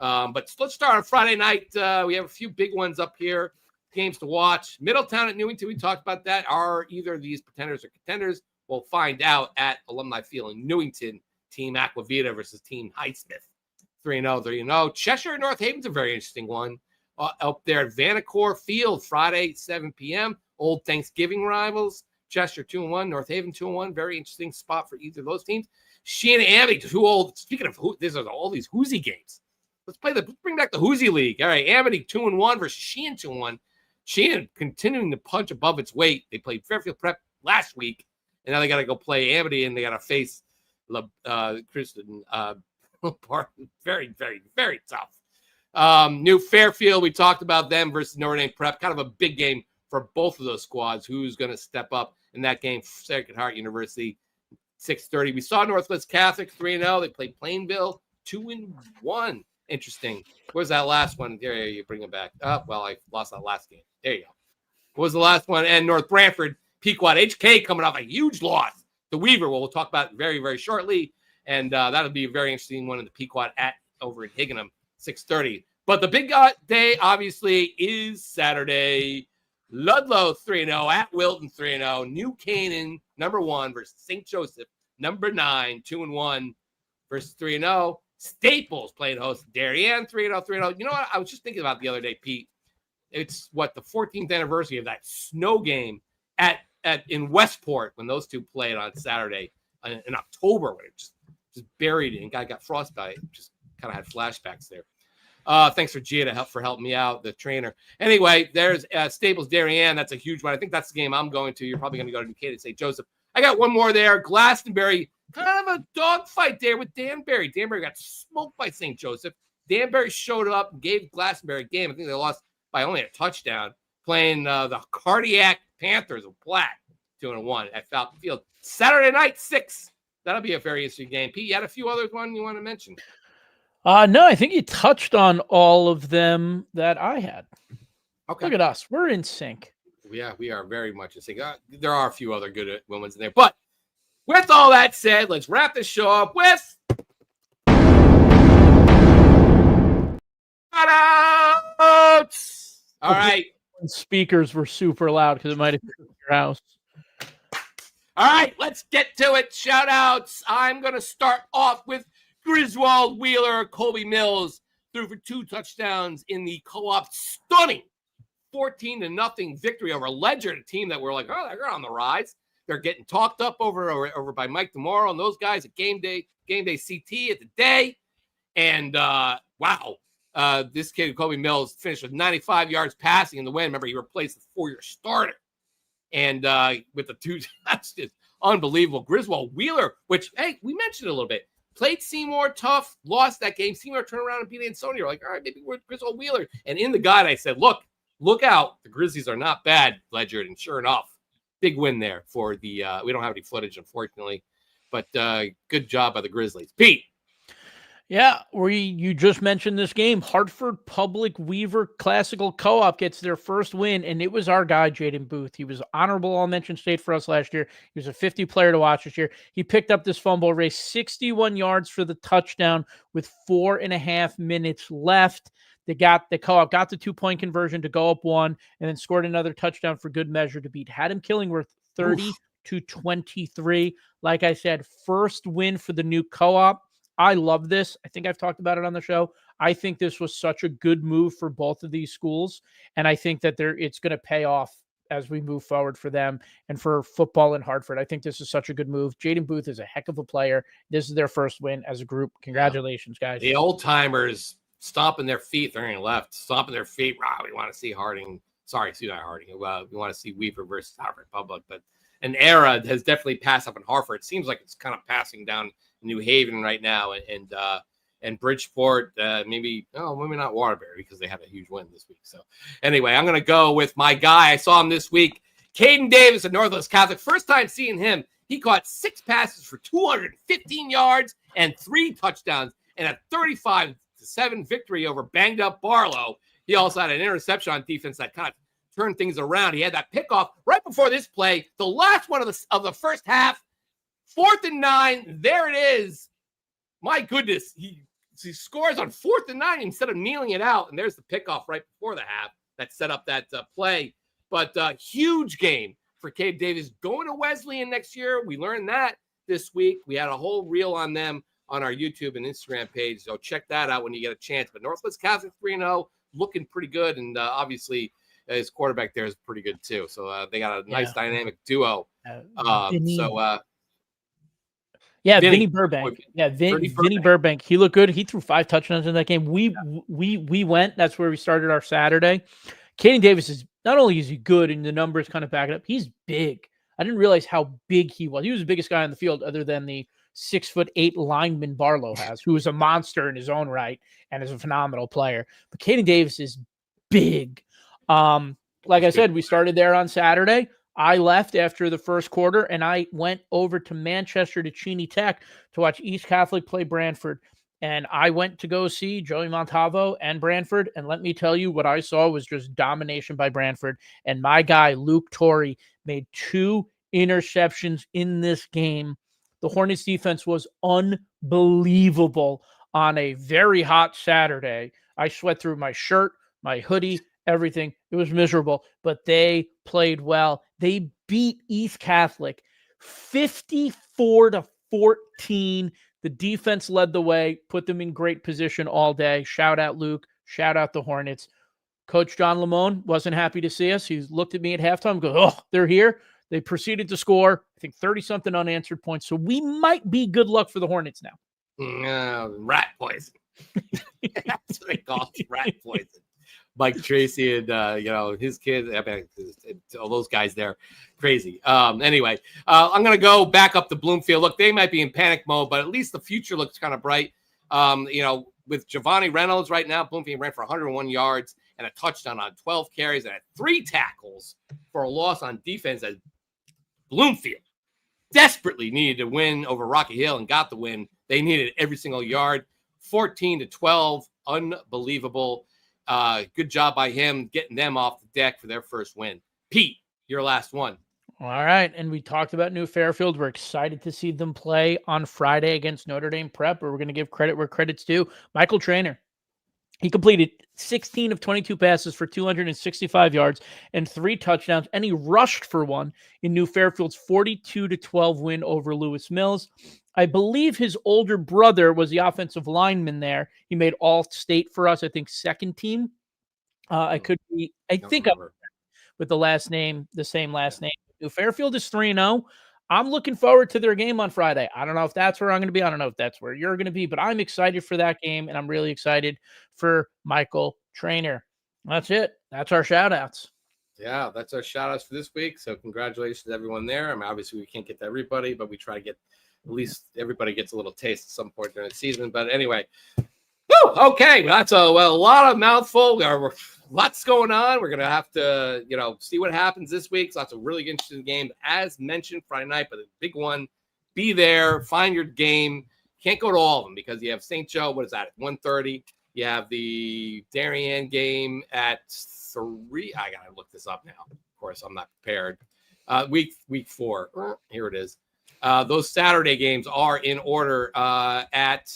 Speaker 7: But let's start on Friday night. We have a few big ones up here. Games to watch. Middletown at Newington. We talked about that. Are either of these pretenders or contenders? We'll find out at Alumni Field in Newington. Team Aquavita versus Team Highsmith. 3-0, 3-0. Cheshire and North Haven's a very interesting one. Up there at Vanacore Field, Friday, 7 p.m. Old Thanksgiving rivals. Cheshire 2-1, North Haven 2-1. Very interesting spot for either of those teams. Sheehan and Amity, speaking of there's all these Hoosie games. Let's bring back the Hoosie League. All right, Amity 2-1 versus Sheehan 2-1. Sheehan continuing to punch above its weight. They played Fairfield Prep last week, and now they got to go play Amity, and they got to face Kristen. Very, very, very tough. New Fairfield, we talked about them versus Notre Dame Prep. Kind of a big game for both of those squads. Who's going to step up in that game? Sacred Heart University, 6:30. We saw Northwest Catholic 3-0. They played Plainville 2-1. Interesting. Where's that last one? There you bring it back. Oh, well, I lost that last game. There you go. What was the last one? And North Branford, Pequot HK coming off a huge loss to Weaver. We'll talk about very, very shortly. And that'll be a very interesting one in the Pequot over in Higginham, 6:30. But the big day, obviously, is Saturday. Ludlow 3-0 at Wilton 3-0. New Canaan, number 1 versus St. Joseph, number 9, 2-1 versus 3-0. Staples playing host to Darien, 3-0, 3-0. You know what? I was just thinking about the other day, Pete. It's the 14th anniversary of that snow game in Westport when those two played on Saturday in October when it just buried it and guy got frostbite. Just kind of had flashbacks there. Thanks for Gia for helping me out, the trainer. Anyway, there's Staples Darien. That's a huge one. I think that's the game I'm going to. You're probably going to go to New Canaan, St. Joseph. I got one more there. Glastonbury, kind of a dogfight there with Danbury. Danbury got smoked by St. Joseph. Danbury showed up and gave Glastonbury a game. I think they lost by only a touchdown, playing the Cardiac Panthers of Black, 2-1 at Falcon Field. Saturday night, 6. That'll be a very interesting game. Pete, you had a few others one you want to mention?
Speaker 8: No, I think you touched on all of them that I had.
Speaker 7: Okay.
Speaker 8: Look at us. We're in sync.
Speaker 7: Yeah, we are very much in sync. There are a few other good women's in there. But with all that said, let's wrap this show up with shout-outs. All right.
Speaker 8: Speakers were super loud because it might have been your house.
Speaker 7: All right, let's get to it. Shout-outs. I'm going to start off with Griswold Wheeler. Colby Mills threw for 2 touchdowns in the co-op. Stunning 14-0 victory over Ledger, a team that we're like, oh, they're on the rise. They're getting talked up over by Mike DeMoro and those guys at Game Day CT at the day. And wow, this kid, Colby Mills, finished with 95 yards passing in the win. Remember, he replaced the 4-year starter. And with the 2, that's just unbelievable. Griswold Wheeler, which, hey, we mentioned a little bit, played Seymour tough, lost that game. Seymour turned around and beat Ansonia. We're like, all right, maybe we're Griswold Wheeler. And in the guide, I said, look out. The Grizzlies are not bad, Ledger. And sure enough, big win there for the we don't have any footage, unfortunately. But good job by the Grizzlies. Pete.
Speaker 8: Yeah, you just mentioned this game. Hartford Public Weaver Classical Co-op gets their first win, and it was our guy, Jaden Booth. He was honorable all-mention state for us last year. He was a 50 player to watch this year. He picked up this fumble, raced 61 yards for the touchdown with 4.5 minutes left. The co-op got the 2-point conversion to go up 1, and then scored another touchdown for good measure to beat Haddam Killingworth 30-23. Like I said, first win for the new co-op. I love this. I think I've talked about it on the show. I think this was such a good move for both of these schools, and I think that it's going to pay off as we move forward for them and for football in Hartford. I think this is such a good move. Jaden Booth is a heck of a player. This is their first win as a group. Congratulations, guys.
Speaker 7: The old-timers stomping their feet, turning left, stomping their feet. We want to see Harding. Sorry, not Harding. We want to see Weaver versus Hartford Public, but an era has definitely passed up in Hartford. It seems like it's kind of passing down New Haven right now, and Bridgeport, maybe not Waterbury because they had a huge win this week. So anyway, I'm going to go with my guy. I saw him this week, Caden Davis at Northwest Catholic. First time seeing him, he caught 6 passes for 215 yards and 3 touchdowns and a 35-7 victory over banged up Barlow. He also had an interception on defense that kind of turned things around. He had that pickoff right before this play, the last one of the first half. 4th and 9. There it is. My goodness. He scores on 4th and 9 instead of kneeling it out. And there's the pickoff right before the half that set up that play. But huge game for Cade Davis going to Wesleyan next year. We learned that this week. We had a whole reel on them on our YouTube and Instagram page. So check that out when you get a chance. But Northwest Catholic 3-0, looking pretty good. And obviously his quarterback there is pretty good too. So they got a nice dynamic duo.
Speaker 8: Vinny Burbank. Vinny Burbank. He looked good. He threw 5 touchdowns in that game. We went. That's where we started our Saturday. Caden Davis is not only is he good and the numbers kind of back it up, he's big. I didn't realize how big he was. He was the biggest guy on the field other than the 6'8" lineman Barlow has, who is a monster in his own right and is a phenomenal player. But Caden Davis is big. Like I said, we started there on Saturday. I left after the first quarter, and I went over to Manchester to Cheney Tech to watch East Catholic play Brantford. And I went to go see Joey Montavo and Brantford. And let me tell you, what I saw was just domination by Brantford. And my guy, Luke Torrey, made 2 interceptions in this game. The Hornets defense was unbelievable on a very hot Saturday. I sweat through my shirt, my hoodie, everything. It was miserable, but they played well. They beat East Catholic 54-14. The defense led the way, put them in great position all day. Shout out Luke. Shout out the Hornets. Coach John Lamone wasn't happy to see us. He looked at me at halftime and goes, oh, they're here. They proceeded to score, I think, 30-something unanswered points. So we might be good luck for the Hornets now.
Speaker 7: Rat poison. That's what they call it, rat poison. Mike Tracy and, his kids, I mean, all those guys there, crazy. Anyway, I'm going to go back up to Bloomfield. Look, they might be in panic mode, but at least the future looks kind of bright. With Giovanni Reynolds right now, Bloomfield ran for 101 yards and a touchdown on 12 carries and had 3 tackles for a loss on defense as Bloomfield desperately needed to win over Rocky Hill and got the win. They needed every single yard. 14-12, unbelievable. Good job by him getting them off the deck for their first win. Pete, your last one.
Speaker 8: All right, and we talked about New Fairfield. We're excited to see them play on Friday against Notre Dame Prep, but we're going to give credit where credit's due. Michael Traynor, he completed 16 of 22 passes for 265 yards and 3 touchdowns, and he rushed for 1 in New Fairfield's 42-12 win over Lewis Mills. I believe his older brother was the offensive lineman there. He made all-state for us, I think, second team. I think I'm with the last name, the same last name. New Fairfield is 3-0. I'm looking forward to their game on Friday. I don't know if that's where I'm going to be. I don't know if that's where you're going to be, but I'm excited for that game, and I'm really excited for Michael Traynor. That's it. That's our shout-outs.
Speaker 7: Yeah, that's our shout-outs for this week. So congratulations to everyone there. I mean, obviously, we can't get to everybody, but we try to get at least everybody gets a little taste at some point during the season. But anyway, okay, that's a lot of mouthful. Lots going on. We're going to have to, see what happens this week. Lots of really interesting games, as mentioned Friday night, but the big one, be there, find your game. Can't go to all of them because you have St. Joe. What is that? At 1:30. You have the Darien game at 3. I got to look this up now. Of course, I'm not prepared. Week 4. Here it is. Those Saturday games are in order at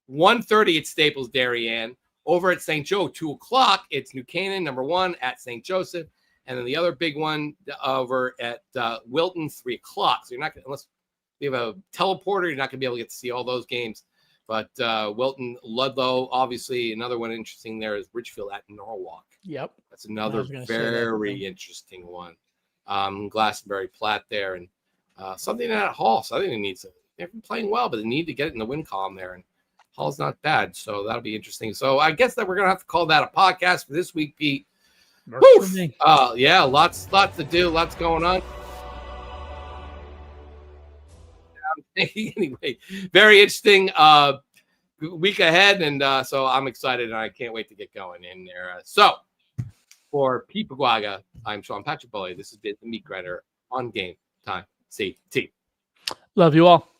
Speaker 7: 1:30 at Staples Darien. Over at St. Joe, 2 o'clock, it's New Canaan, number 1 at St. Joseph. And then the other big one over at Wilton, 3 o'clock. So you're not going to, unless you have a teleporter, you're not going to be able to get to see all those games. But Wilton, Ludlow, obviously, another one interesting there is Richfield at Norwalk.
Speaker 8: Yep.
Speaker 7: That's another very interesting one. Glastonbury Platte there. And something at Hall. So I think they've been playing well, but they need to get it in the win column there. And Hall's not bad, so that'll be interesting. So I guess that we're going to have to call that a podcast for this week, Pete. Yeah, lots to do, lots going on. Anyway, very interesting week ahead, and so I'm excited, and I can't wait to get going in there. So for Pete Paguaga, I'm Sean Patrick Bowley. This has been the Meat Grinder on GametimeCT.
Speaker 8: Love you all.